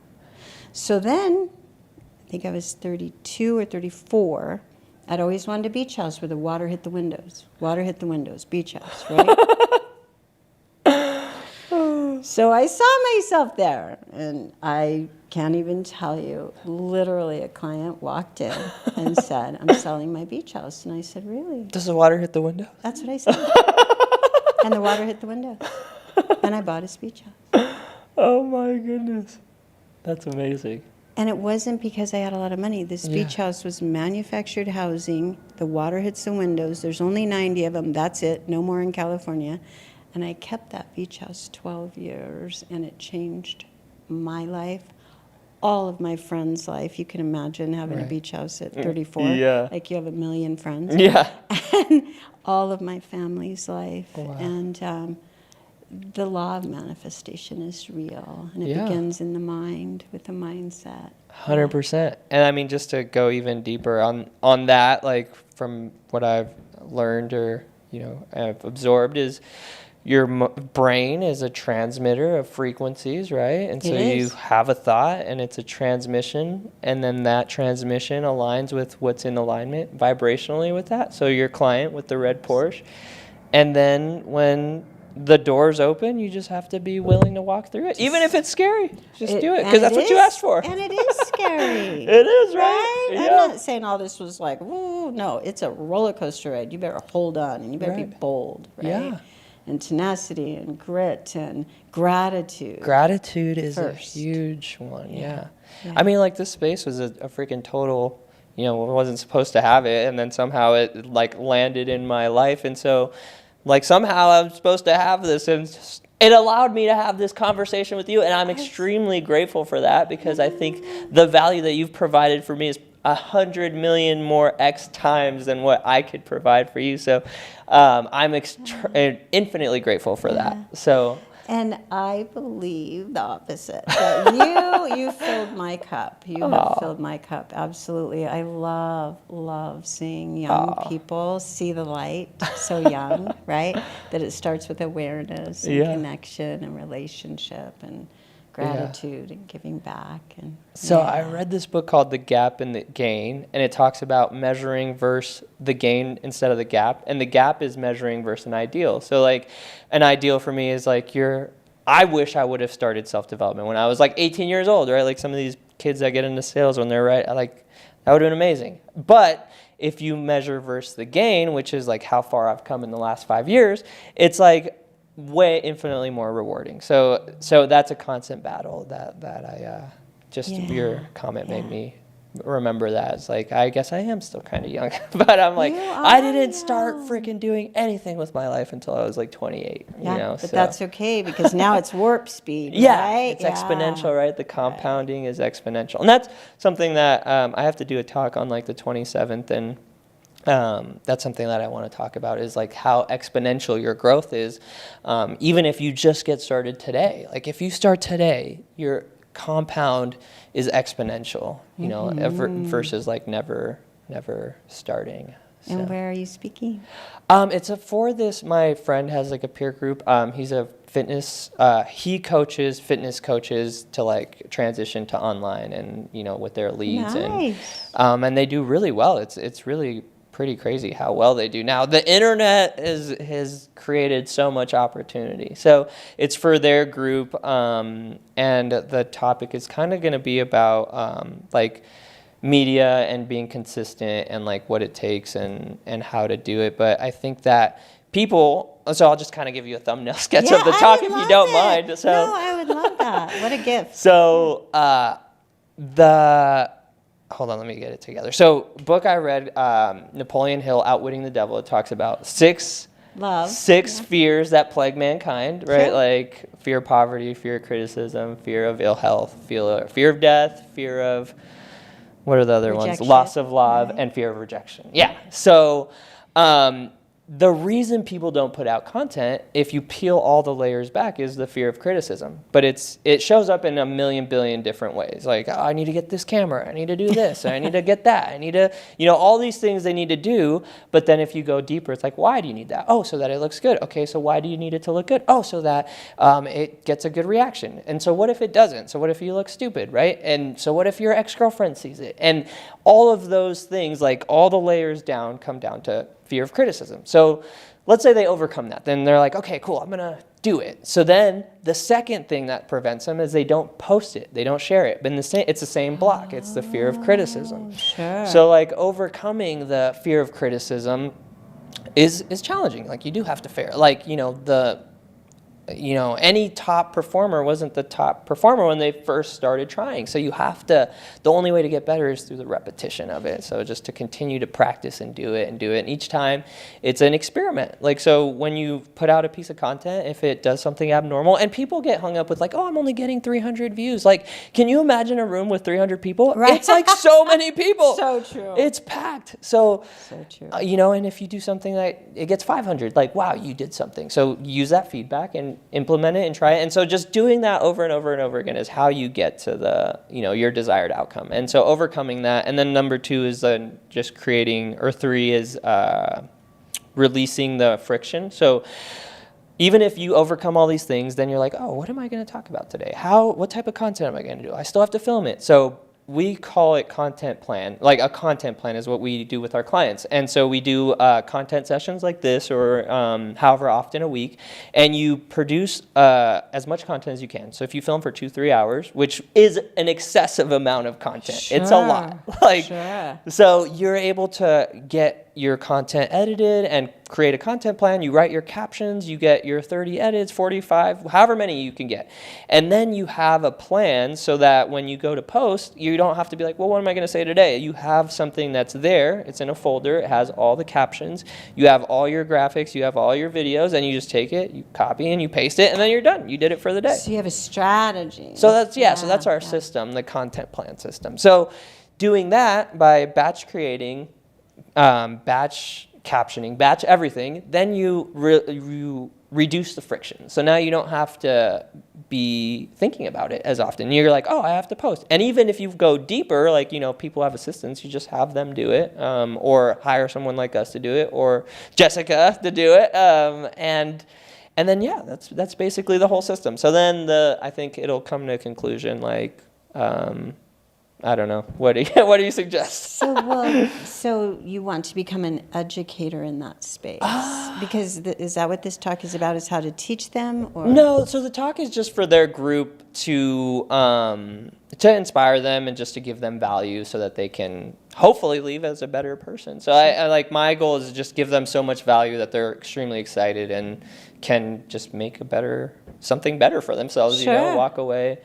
So then, I think I was 32 or 34. I'd always wanted a beach house where the water hit the windows. Water hit the windows, beach house, right? So I saw myself there, and I can't even tell you, literally a client walked in and said, "I'm selling my beach house." And I said, "Really?" Does the water hit the window? That's what I said. And the water hit the window. And I bought his beach house. Oh my goodness. That's amazing. And it wasn't because I had a lot of money. This beach house was manufactured housing. The water hits the windows. There's only 90 of them. That's it. No more in California. And I kept that beach house 12 years, and it changed my life, all of my friends' life. You can imagine having a beach house at 34. Yeah. Like you have a million friends. Yeah. And all of my family's life. Wow. And the law of manifestation is real, and it Yeah. begins in the mind with the mindset. 100%. And I mean, just to go even deeper on that, like from what I've learned or, I've absorbed is your brain is a transmitter of frequencies, right? And so you have a thought and it's a transmission, and then that transmission aligns with what's in alignment vibrationally with that. So your client with the red Porsche. And then when the doors open, you just have to be willing to walk through it. Even if it's scary, just do it, because that's what you asked for. And it is scary. It is, right? Yeah. I'm not saying all this was like, woo, no, it's a roller coaster ride. You better hold on, and you better be bold, right? Yeah. And tenacity and grit and gratitude. Gratitude is a first. huge one, yeah. Yeah. I mean, like, this space was a freaking total, I wasn't supposed to have it, and then somehow it, like, landed in my life, and so, like, somehow I'm supposed to have this, and it allowed me to have this conversation with you, and I'm extremely grateful for that, because I think the value that you've provided for me is 100 million more X times than what I could provide for you. So I'm infinitely grateful for that. So, and I believe the opposite. That you filled my cup. You have filled my cup. Absolutely. I love seeing young people see the light. So young, right? That it starts with awareness and connection and relationship and gratitude and giving back. And so I read this book called The Gap and the Gain, and it talks about measuring versus the gain instead of the gap, and the gap is measuring versus an ideal. So like an ideal for me is like I wish I would have started self-development when I was like 18 years old, right? Like some of these kids that get into sales when they're right, like that would have been amazing. But if you measure versus the gain, which is like how far I've come in the last 5 years, it's like way infinitely more rewarding. So that's a constant battle that I your comment made me remember that. It's like, I guess I am still kind of young, but I'm like, I didn't start freaking doing anything with my life until I was like 28. But that's okay, because now it's warp speed. It's exponential, right? The compounding is exponential, and that's something that I have to do a talk on like the 27th, and that's something that I want to talk about, is like how exponential your growth is, even if you just get started today. Like if you start today, your compound is exponential, you know, versus like never starting. So. And where are you speaking? It's for this, my friend has like a peer group. He's a fitness, he coaches fitness coaches to like transition to online and, you know, with their leads. Nice. And they do really well. It's really pretty crazy how well they do now. The internet has created so much opportunity. So it's for their group. And the topic is kind of going to be about like media and being consistent and like what it takes and how to do it. But I think that people, so I'll just kind of give you a thumbnail sketch of the talk if you don't mind. So no, I would love that. What a gift. So hold on, let me get it together. So book I read, Napoleon Hill, Outwitting the Devil. It talks about six fears that plague mankind, right? Like fear of poverty, fear of criticism, fear of ill health, fear of death, fear of, what are the other ones? Loss of love, and fear of rejection. Yeah. So the reason people don't put out content, if you peel all the layers back, is the fear of criticism. But it shows up in a million billion different ways. Like, oh, I need to get this camera. I need to do this. I need to get that. I need to, you know, all these things they need to do. But then if you go deeper, it's like, why do you need that? Oh, so that it looks good. Okay, so why do you need it to look good? Oh, so that it gets a good reaction. And so what if it doesn't? So what if you look stupid, right? And so what if your ex-girlfriend sees it? And all of those things, like all the layers down, come down to fear of criticism. So let's say they overcome that. Then they're like, okay, cool, I'm going to do it. So then the second thing that prevents them is they don't post it. They don't share it. But it's the same block. It's the fear of criticism. Sure. So like overcoming the fear of criticism is challenging. Like you do have to fair. Like, any top performer wasn't the top performer when they first started trying. So you have to, the only way to get better is through the repetition of it. So just to continue to practice and do it. And each time it's an experiment. Like, so when you put out a piece of content, if it does something abnormal, and people get hung up with like, oh, I'm only getting 300 views. Like, can you imagine a room with 300 people? Right. It's like so many people. So true. It's packed. So true. And if you do something that it gets 500, like, wow, you did something. So use that feedback and implement it and try it. And so just doing that over and over and over again is how you get to the, your desired outcome. And so overcoming that. And then number 2 is then just creating, or 3 is releasing the friction. So even if you overcome all these things, then you're like, oh, what am I going to talk about today? What type of content am I going to do? I still have to film it. So we call it content plan. Like a content plan is what we do with our clients. And so we do content sessions like this or however often a week. And you produce as much content as you can. So if you film for 2-3 hours, which is an excessive amount of content. Sure. It's a lot. Sure. So you're able to get your content edited and create a content plan. You write your captions, you get your 30 edits, 45, however many you can get. And then you have a plan so that when you go to post, you don't have to be like, well, what am I going to say today? You have something that's there. It's in a folder. It has all the captions. You have all your graphics. You have all your videos. And you just take it, you copy and you paste it, and then you're done. You did it for the day. So you have a strategy. So that's our system, the content plan system. So doing that by batch creating, batch captioning, batch everything, then you reduce the friction. So now you don't have to be thinking about it as often. You're like, oh, I have to post. And even if you go deeper, like, people have assistants, you just have them do it, or hire someone like us to do it, or Jessica to do it. And then, that's basically the whole system. So then I think it'll come to a conclusion like, I don't know. What do you suggest? So you want to become an educator in that space? Because is that what this talk is about? Is how to teach them? Or? No. So the talk is just for their group to inspire them and just to give them value so that they can hopefully leave as a better person. So I like, my goal is to just give them so much value that they're extremely excited and can just make something better for themselves. Sure. Walk away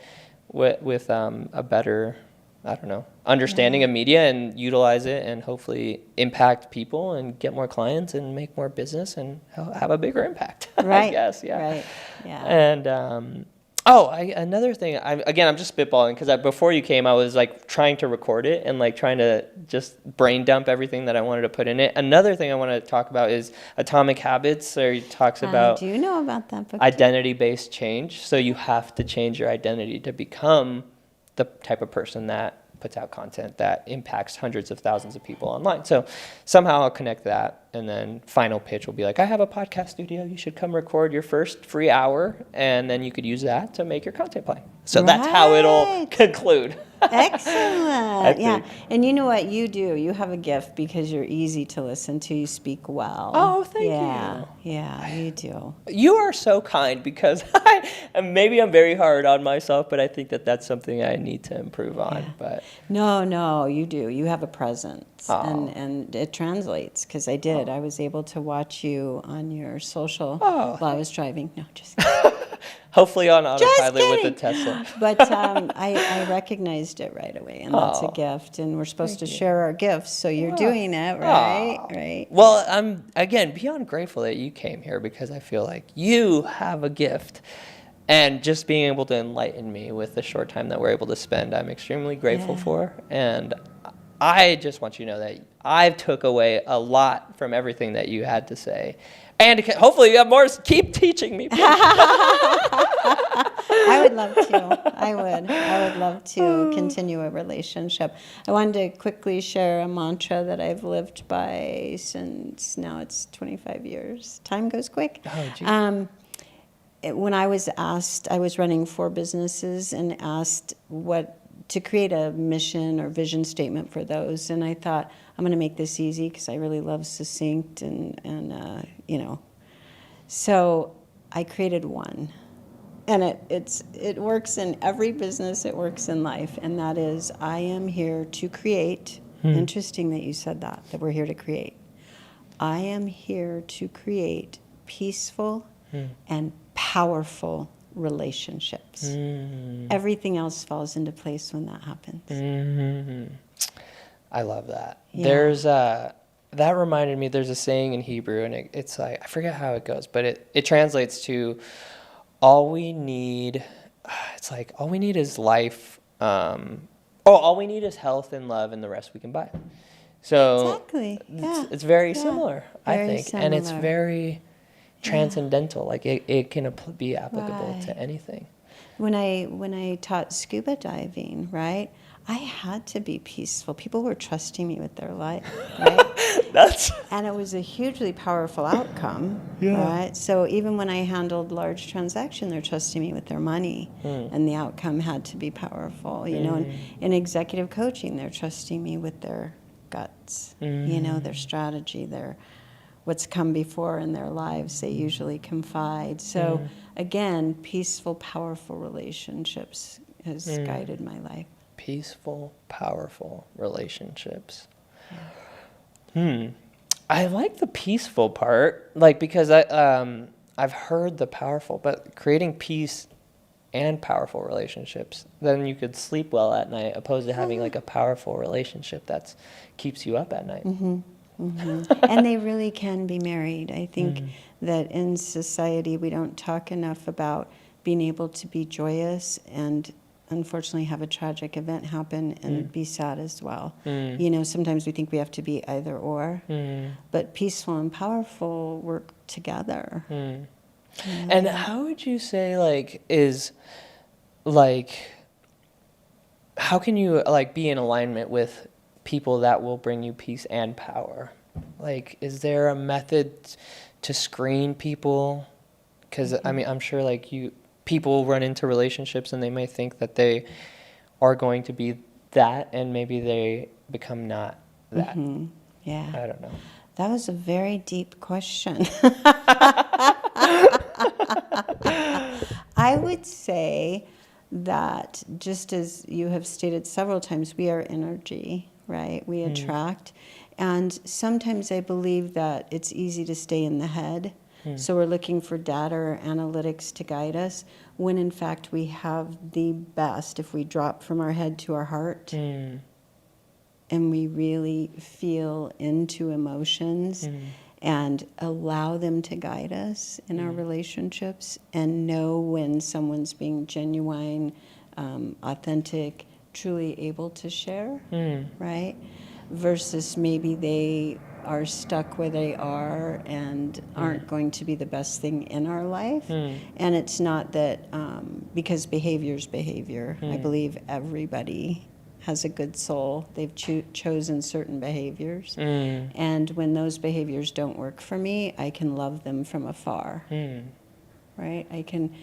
with a better, understanding of media and utilize it and hopefully impact people and get more clients and make more business and have a bigger impact. Right. I guess, yeah. Right. Yeah. And another thing. I'm just spitballing because before you came, I was like trying to record it and like trying to just brain dump everything that I wanted to put in it. Another thing I want to talk about is Atomic Habits, where he talks about. I do know about that book. Identity-based change. So you have to change your identity to become the type of person that puts out content that impacts hundreds of thousands of people online. So somehow I'll connect that, and then final pitch will be like, I have a podcast studio. You should come record your first free hour, and then you could use that to make your content plan. So that's how it'll conclude. Excellent. Yeah. And you know what you do? You have a gift because you're easy to listen to. You speak well. Oh, thank you. Yeah, you do. You are so kind, because maybe I'm very hard on myself, but I think that that's something I need to improve on. Yeah. But No, you do. You have a presence, and it translates, because I did. I was able to watch you on your social while I was driving. No, just kidding. Hopefully on autopilot with the Tesla. But I recognized it right away, and that's a gift, and we're supposed to share our gifts, so you're doing it, right? Right. Well, I'm, again, beyond grateful that you came here, because I feel like you have a gift. And just being able to enlighten me with the short time that we're able to spend, I'm extremely grateful for. And I just want you to know that I've took away a lot from everything that you had to say. And hopefully you have more. Keep teaching me. I would love to. I would love to continue a relationship. I wanted to quickly share a mantra that I've lived by since now it's 25 years. Time goes quick. Oh, geez. When I was asked, I was running 4 businesses and asked to create a mission or vision statement for those, and I thought, I'm going to make this easy because I really love succinct and so I created one, and it works in every business, it works in life, and that is, I am here to create. Interesting that you said that we're here to create. I am here to create peaceful and powerful relationships. Everything else falls into place when that happens. I love that. Yeah. There's that reminded me, there's a saying in Hebrew, and it's like, I forget how it goes, but it translates to all we need is life. All we need is health and love, and the rest we can buy. So Exactly. Yeah. it's very similar, I Very think. And it's similar. very transcendental. Like it can be applicable to anything. When I taught scuba diving, right, I had to be peaceful. People were trusting me with their life, right? And it was a hugely powerful outcome, right? So even when I handled large transaction, they're trusting me with their money, and the outcome had to be powerful. You know, and in executive coaching, they're trusting me with their guts, their strategy, their what's come before in their lives. They usually confide. So again, peaceful, powerful relationships has guided my life. Peaceful, powerful relationships. I like the peaceful part, because I've heard the powerful, but creating peace and powerful relationships, then you could sleep well at night, opposed to having like a powerful relationship that keeps you up at night. And they really can be married. I think that in society we don't talk enough about being able to be joyous and unfortunately have a tragic event happen and be sad as well. Sometimes we think we have to be either or, but peaceful and powerful work together. And how would you say, how can you be in alignment with people that will bring you peace and power? Is there a method to screen people? Because I'm sure people run into relationships and they may think that they are going to be that, and maybe they become not that. Yeah. I don't know. That was a very deep question. I would say that, just as you have stated several times, we are energy, right? We attract. And sometimes I believe that it's easy to stay in the head. So we're looking for data or analytics to guide us, when in fact we have the best if we drop from our head to our heart and we really feel into emotions and allow them to guide us in our relationships, and know when someone's being genuine, authentic, truly able to share, right? Versus maybe they are stuck where they are and aren't going to be the best thing in our life. And it's not that, because behavior's behavior. I believe everybody has a good soul. They've chosen certain behaviors. And when those behaviors don't work for me, I can love them from afar. Right? I can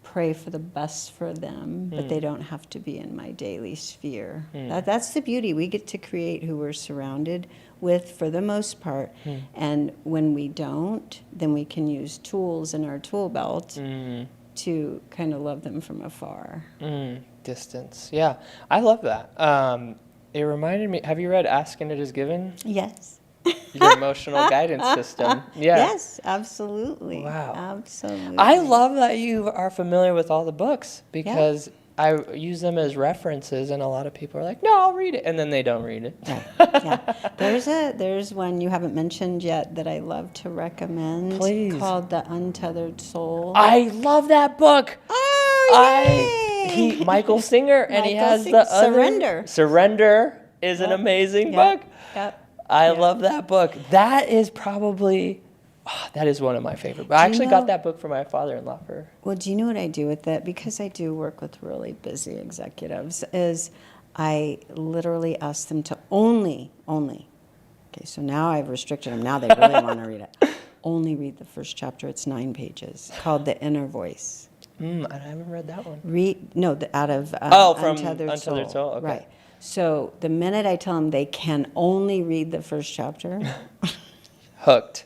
pray for the best for them, but they don't have to be in my daily sphere. That's the beauty. We get to create who we're surrounded with for the most part. And when we don't, then we can use tools in our tool belt to kind of love them from afar. Distance. Yeah, I love that. It reminded me, have you read Ask and It Is Given? Yes. Your emotional guidance system. Yeah. Yes, absolutely. Wow. Absolutely. I love that you are familiar with all the books because I use them as references, and a lot of people are like, "No, I'll read it," and then they don't read it. Right. Yeah. There's one you haven't mentioned yet that I love to recommend. Please. Called The Untethered Soul. I love that book. Oh, yay! Michael Singer, and he Michael has Singer. the other Surrender. Surrender is an amazing book. Yep. I love that book. That is probably, that is one of my favorite books. I actually got that book for my father-in-law for. Well, do you know what I do with that? Because I do work with really busy executives, is I literally ask them to only, okay, so now I've restricted them. Now they really want to read it. Only read the first chapter. It's 9 pages, called The Inner Voice. I haven't read that one. Out of from Untethered Soul. Okay. Right. So the minute I tell them they can only read the first chapter, Hooked.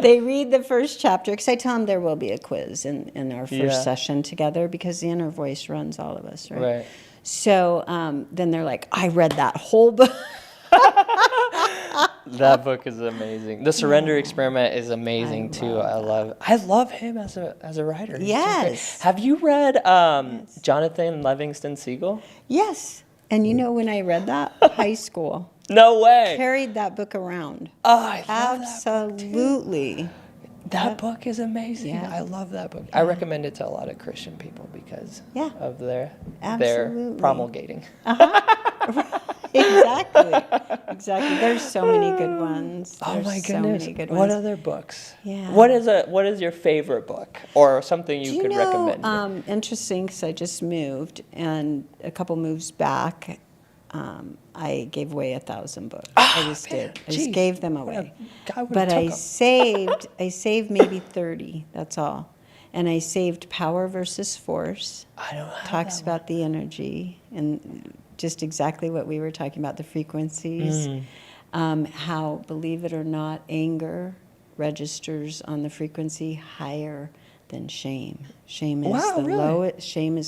they read the first chapter, because I tell them there will be a quiz in our first session together, because the inner voice runs all of us, right? Right. So then they're like, I read that whole book. That book is amazing. The Surrender Experiment is amazing too. I love him as a writer. He's Yes. Have you read Jonathan Livingston Seagull? Yes. And you know, when I read that, high school, No way. carried that book around. Oh, I love Absolutely. that book is amazing. Yeah. I love that book. I recommend it to a lot of Christian people because of their Absolutely. promulgating. Exactly. There's so many good ones. Oh my There's so goodness! many good What ones. other books? Yeah. What is your favorite book or something you could recommend? Interesting, because I just moved, and a couple moves back, I gave away 1,000 books. I just did. I just gave them away. But I saved maybe 30. That's all. And I saved Power versus Force. I don't have Talks that about the energy and just exactly what we were talking about, the frequencies. How, believe it or not, anger registers on the frequency higher than shame. Shame is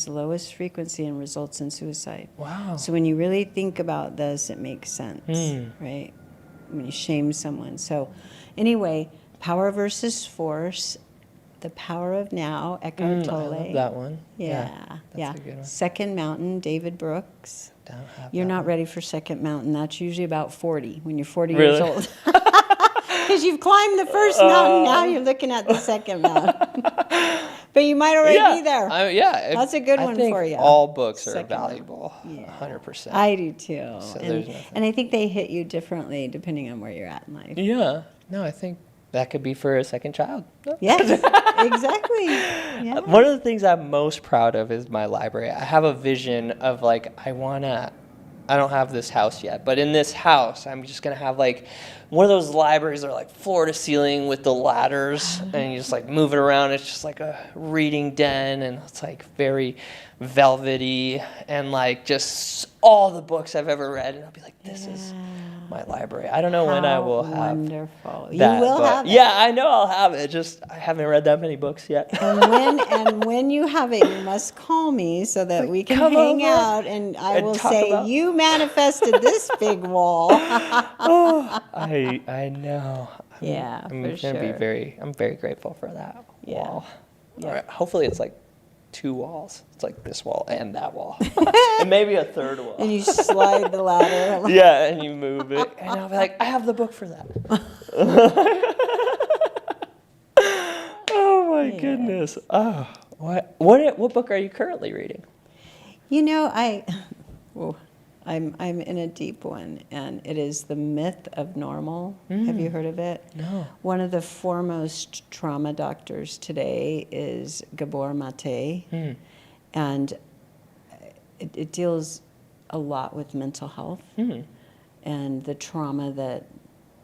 the lowest frequency and results in suicide. Wow. So when you really think about this, it makes sense, right? When you shame someone. So anyway, Power versus Force, The Power of Now, Eckhart Tolle. I love that one. Yeah. That's a good one. Second Mountain, David Brooks. Don't have You're that not one. ready for Second Mountain. That's usually about 40, when you're 40 Really? years old. Because you've climbed the first mountain, now you're looking at the second mountain. But you might already be there. That's a good one for you. All books are Second valuable, 100%. I do too. So there's nothing. And I think they hit you differently depending on where you're at in life. Yeah. No, I think that could be for a second child. Yes, exactly. Yeah. One of the things I'm most proud of is my library. I have a vision of I don't have this house yet, but in this house, I'm just going to have like one of those libraries that are like floor to ceiling with the ladders, and you just like move it around. It's just like a reading den, and it's like very velvety, and like just all the books I've ever read, and I'll be like, this is my library. I don't know when I will have wonderful. that, You will but have it. yeah, I know I'll have it. Just I haven't read that many books yet. And when you have it, you must call me so that we can come hang over out, and I and will talk say, about- you manifested this big wall. I know. Yeah, I'm for gonna sure. I'm very grateful for that wall. Yeah. All right, hopefully it's like 2 walls. It's like this wall and that wall. And maybe a third wall. And you slide the ladder. Yeah, and you move it. And I'll be like, I have the book for that. Oh my goodness. Oh, what book are you currently reading? You know, I'm in a deep one, and it is The Myth of Normal. Have you heard of it? No. One of the foremost trauma doctors today is Gabor Mate, and it deals a lot with mental health and the trauma that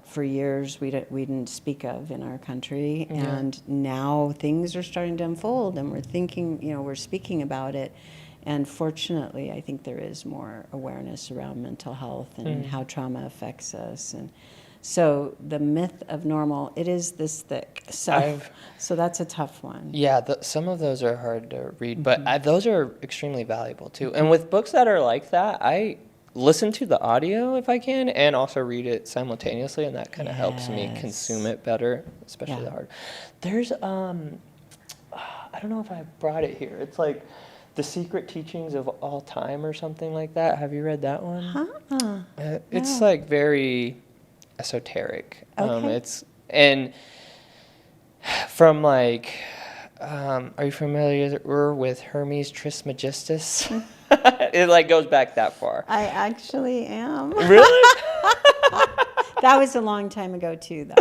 for years we didn't speak of in our country, and now things are starting to unfold, and we're thinking, we're speaking about it. And fortunately, I think there is more awareness around mental health and how trauma affects us. And so The Myth of Normal, it is this thick. So that's a tough one. Yeah, some of those are hard to read, but those are extremely valuable too. And with books that are like that, I listen to the audio if I can, and also read it simultaneously, and that kind of helps me consume it better, especially the hard. There's, I don't know if I brought it here. It's like The Secret Teachings of All Time or something like that. Have you read that one? It's like very esoteric. Okay. And from like, are you familiar with Hermes Trismegistus? It like goes back that far. I actually am. Really? That was a long time ago too, though.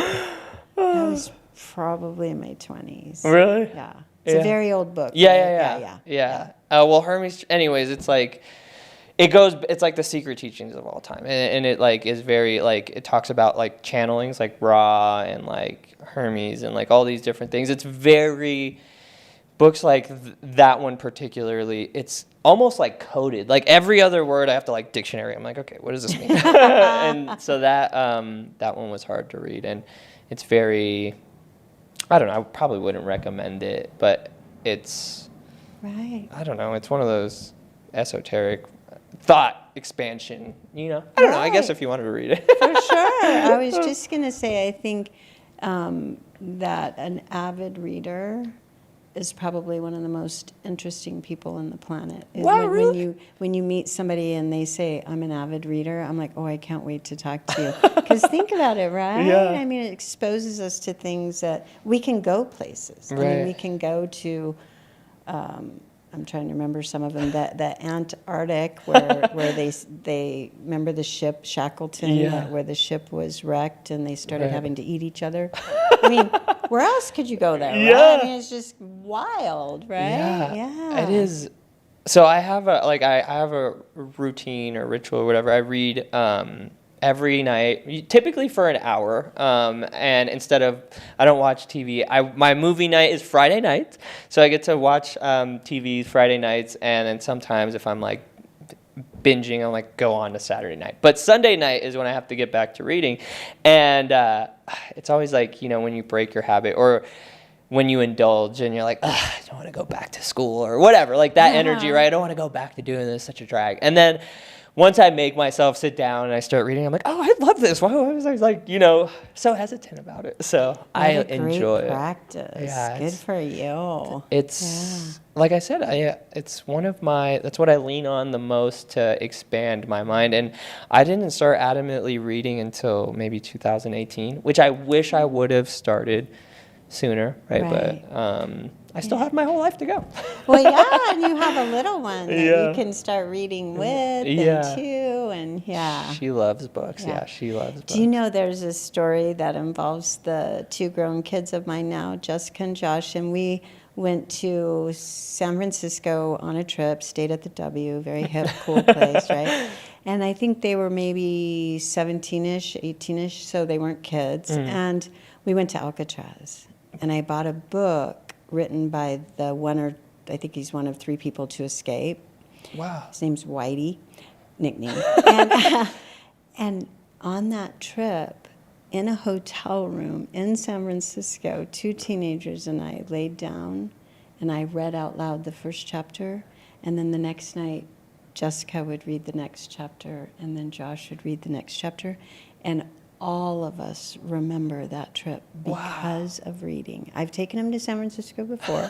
That was probably in my 20s. Really? Yeah. It's a very old book. Yeah. Well, Hermes, anyways, it's like, it's like The Secret Teachings of All Time. And it like is very, like, it talks about like channelings, like Ra and like Hermes and like all these different things. It's very, books like that one particularly, it's almost like coded. Like every other word I have to like dictionary. I'm like, okay, what does this mean? And so that one was hard to read. And it's very, I don't know, I probably wouldn't recommend it, but it's, I don't know, it's one of those esoteric thought expansion, I don't know, I guess if you wanted to read it. For sure. I was just going to say, I think that an avid reader is probably one of the most interesting people on the planet. Wow, really? When you meet somebody and they say, I'm an avid reader, I'm like, oh, I can't wait to talk to you. Because think about it, right? Yeah. I mean, it exposes us to things that we can go places. Right. I mean, we can go to, I'm trying to remember some of them, the Antarctic, where they remember the ship Shackleton, where the ship was wrecked and they started having to eat each other. I mean, where else could you go there? Right? I mean, it's just wild, right? Yeah. It is. So I have a routine or ritual or whatever. I read every night, typically for an hour. And instead of, I don't watch TV. My movie night is Friday night, so I get to watch TV Friday nights, and then sometimes if I'm like binging, I'll like go on to Saturday night. But Sunday night is when I have to get back to reading, and it's always like, when you break your habit or when you indulge and you're like, I don't want to go back to school or whatever, like that energy, right? I don't want to go back to doing this, such a drag. And then once I make myself sit down and I start reading, I'm like, oh, I love this. Why was I like, so hesitant about it? So I enjoy it. Practice. Yeah, good for you. It's like I said, it's that's what I lean on the most to expand my mind. And I didn't start adamantly reading until maybe 2018, which I wish I would have started sooner, right? But I still have my whole life to go. Well, yeah, and you have a little one that you can start reading with and to, and She loves books. Yeah, she loves books. Do you know there's a story that involves the two grown kids of mine now, Jessica and Josh, and we went to San Francisco on a trip, stayed at the W, very hip, cool place, right? And I think they were maybe 17-ish, 18-ish, so they weren't kids. And we went to Alcatraz, and I bought a book written by I think he's one of 3 people to escape. Wow. His name's Whitey, nickname. And on that trip, in a hotel room in San Francisco, 2 teenagers and I laid down, and I read out loud the first chapter, and then the next night, Jessica would read the next chapter, and then Josh would read the next chapter, and all of us remember that trip because of reading. I've taken him to San Francisco before,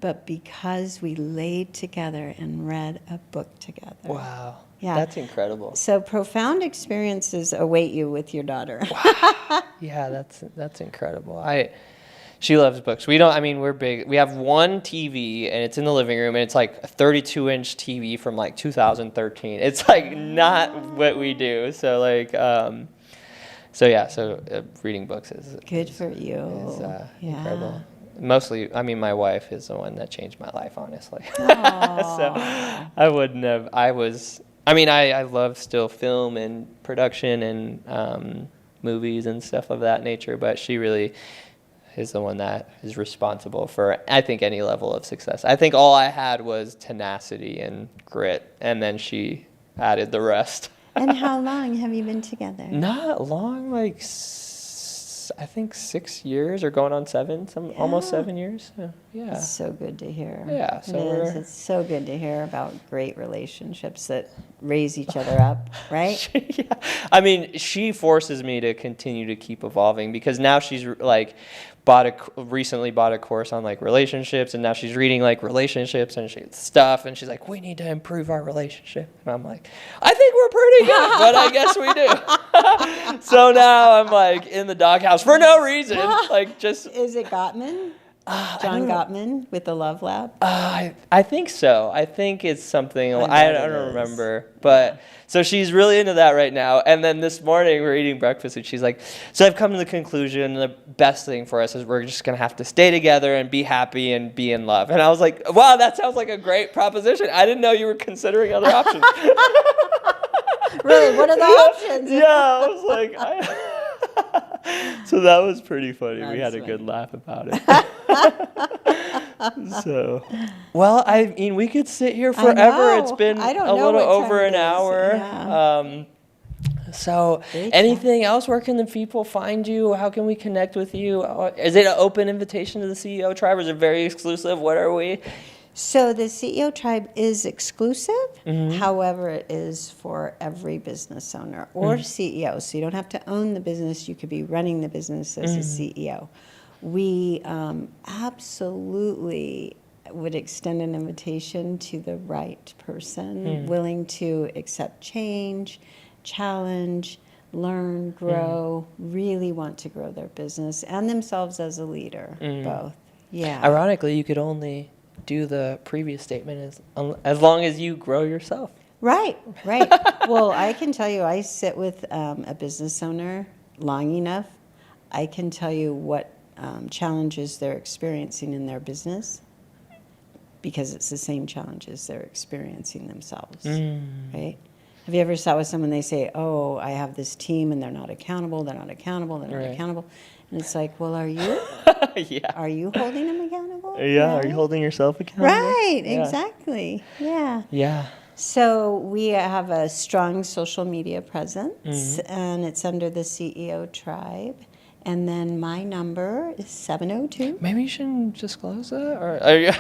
but because we laid together and read a book together. Wow. Yeah. That's incredible. So profound experiences await you with your daughter. Wow. Yeah, that's incredible. She loves books. We don't, I mean, we're big. We have one TV and it's in the living room and it's like a 32-inch TV from like 2013. It's like not what we do. So like, reading books is Good for you. Yeah. incredible. Mostly, I mean, my wife is the one that changed my life, honestly. So I wouldn't have, I love still film and production and movies and stuff of that nature, but she really is the one that is responsible for, I think, any level of success. I think all I had was tenacity and grit, and then she added the rest. And how long have you been together? Not long, like I think 6 years or going on 7, almost 7 years. Yeah. It's so good to hear. Yeah, so It's so good to hear about great relationships that raise each other up, right? Yeah. I mean, she forces me to continue to keep evolving because now she's like recently bought a course on like relationships, and now she's reading like relationships and stuff, and she's like, we need to improve our relationship. And I'm like, I think we're pretty good, but I guess we do. So now I'm like in the doghouse for no reason. Like just. Is it Gottman? John Gottman with the Love Lab? I think so. I think it's something, I don't remember. But, so she's really into that right now. And then this morning we're eating breakfast and she's like, so I've come to the conclusion the best thing for us is we're just going to have to stay together and be happy and be in love. And I was like, wow, that sounds like a great proposition. I didn't know you were considering other options. Really? What are the options? Yeah, I was like, so that was pretty funny. We had a good laugh about it. So, well, I mean, we could sit here forever. It's been a little over an hour. Yeah. So, anything else? Where can the people find you? How can we connect with you? Is it an open invitation to the CEO Tribe, or is it very exclusive? What are we? So the CEO Tribe is exclusive. Mm-hmm. However, it is for every business owner or CEO. So you don't have to own the business. You could be running the business as a CEO. We absolutely would extend an invitation to the right person, willing to accept change, challenge, learn, grow, really want to grow their business and themselves as a leader, both. Yeah. Ironically, you could only do the previous statement as long as you grow yourself. Right. Well, I can tell you, I sit with a business owner long enough. I can tell you what challenges they're experiencing in their business because it's the same challenges they're experiencing themselves, right? Have you ever sat with someone, they say, oh, I have this team and they're not accountable, they're not accountable. And it's like, well, are you? Yeah. Are you holding them accountable? Yeah, right? Are you holding yourself accountable? Right, exactly. Yeah. Yeah. So we have a strong social media presence, and it's under the CEO Tribe. And then my number is 702. Maybe you shouldn't disclose that? Or are you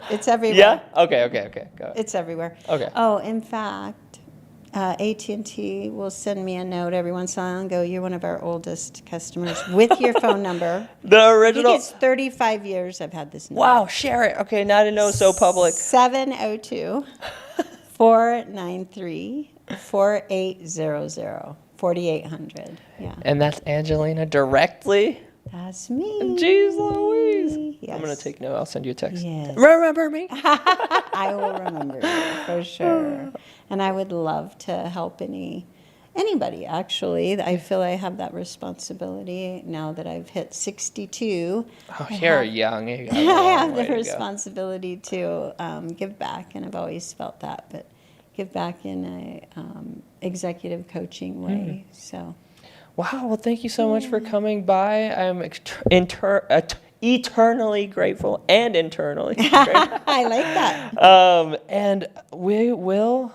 It's everywhere. Yeah? Okay. Go ahead. It's everywhere. Okay. Oh, in fact, AT&T will send me a note every once in a while and go, you're one of our oldest customers with your phone number. The original? I think it's 35 years I've had this number. Wow, share it. Okay, now to know so public. 702 493 4800. 4800. Yeah. And that's Angelina directly? That's me. Jeez Louise. Yes. I'm going to take note. I'll send you a text. Yes. Remember me? I will remember you for sure. And I would love to help anybody, actually. I feel I have that responsibility now that I've hit 62. Oh, you're young. You got a I long have way the to responsibility to give back, and I've always felt that, but give back in a executive coaching way. So, wow. Well, thank you so much for coming by. I'm eternally grateful and internally grateful. I like that. And we will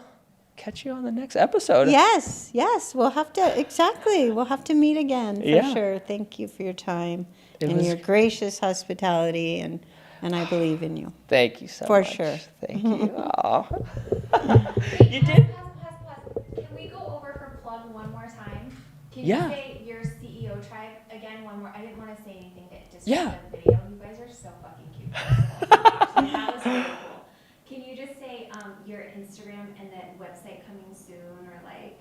catch you on the next episode. Yes. We'll have to meet again for sure. Thank you for your time and your gracious hospitality, and I believe in you. Thank you so much. For sure. Thank you. Aw. You did? Can we go over her plug one more time? Can you say your CEO Tribe again one more? I didn't want to say anything that disrupted the video. You guys are so fucking cute. That was really cool. Can you just say your Instagram and the website coming soon, or like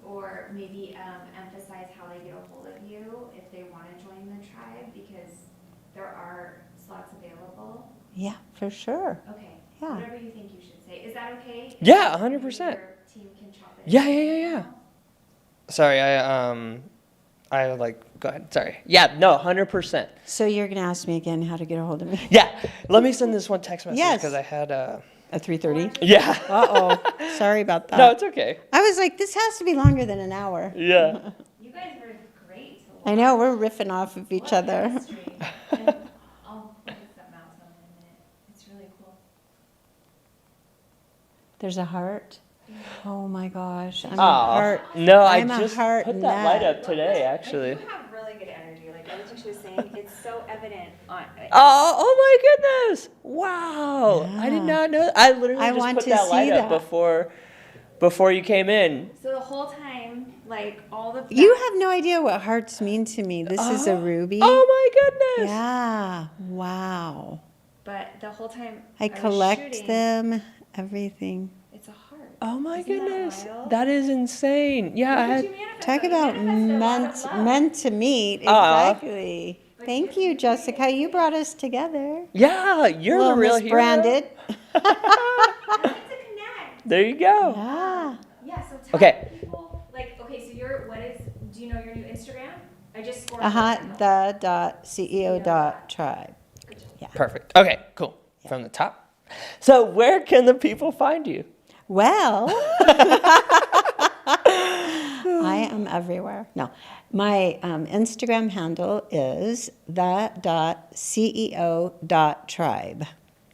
or maybe emphasize how they get a hold of you if they want to join the tribe, because there are slots available. Yeah, for sure. Okay. Yeah. Whatever you think you should say. Is that okay? Yeah, Maybe 100%. Your team can chop it. Yeah. Sorry, I like, go ahead. Sorry. Yeah, no, 100%. So you're going to ask me again how to get a hold of me? Yeah, let me send this one text message Yes. because I had At 3:30? Yeah. Uh-oh. Sorry about that. No, it's okay. I was like, this has to be longer than an hour. Yeah. You guys were great to watch. I know, we're riffing off of each What other. chemistry. And I'll put something else on in a minute. It's really cool. There's a heart. Oh my gosh. I'm a Aw. heart. No, I'm I a just heart put that light nut. up today, actually. You have really good energy. Like everything she was saying, it's so evident on. Oh my goodness! Wow, I did Yeah. not know. I literally I just want put to that light see up that. before you came in. So the whole time, like all the. You have no idea what hearts mean to me. This is a ruby. Oh my goodness! Yeah. Wow. But the whole time I was collect shooting, them, everything. It's a heart. Oh my Isn't that goodness, wild? that is insane. Yeah, I What had. did you manifest? Talk You about manifested a lot of love. meant to meet. Aw. Exactly. Thank you, Jessica. You brought us together. Yeah, you're Little the real Miss hero. Branded. That's to connect. There you go. Yeah. Yeah. So tell Okay. people, like, okay, so do you know your new Instagram? I just scored. The.ceo.tribe. Perfect. Okay, cool. From the top. So where can the people find you? Well, I am everywhere. No, my Instagram handle is the.ceo.tribe.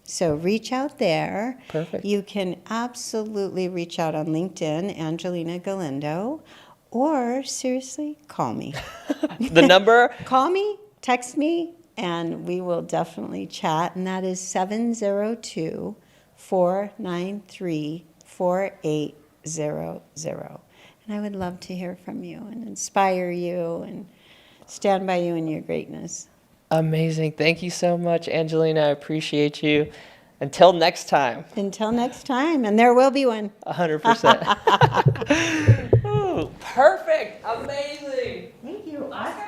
So reach out there. Perfect. You can absolutely reach out on LinkedIn, Angelina Galindo, or seriously, call me. The number? Call me, text me, and we will definitely chat. And that is 702-493-4800. And I would love to hear from you and inspire you and stand by you in your greatness. Amazing. Thank you so much, Angelina. I appreciate you. Until next time. Until next time, and there will be one. 100%. Ooh, perfect. Amazing. Thank you. Oscar.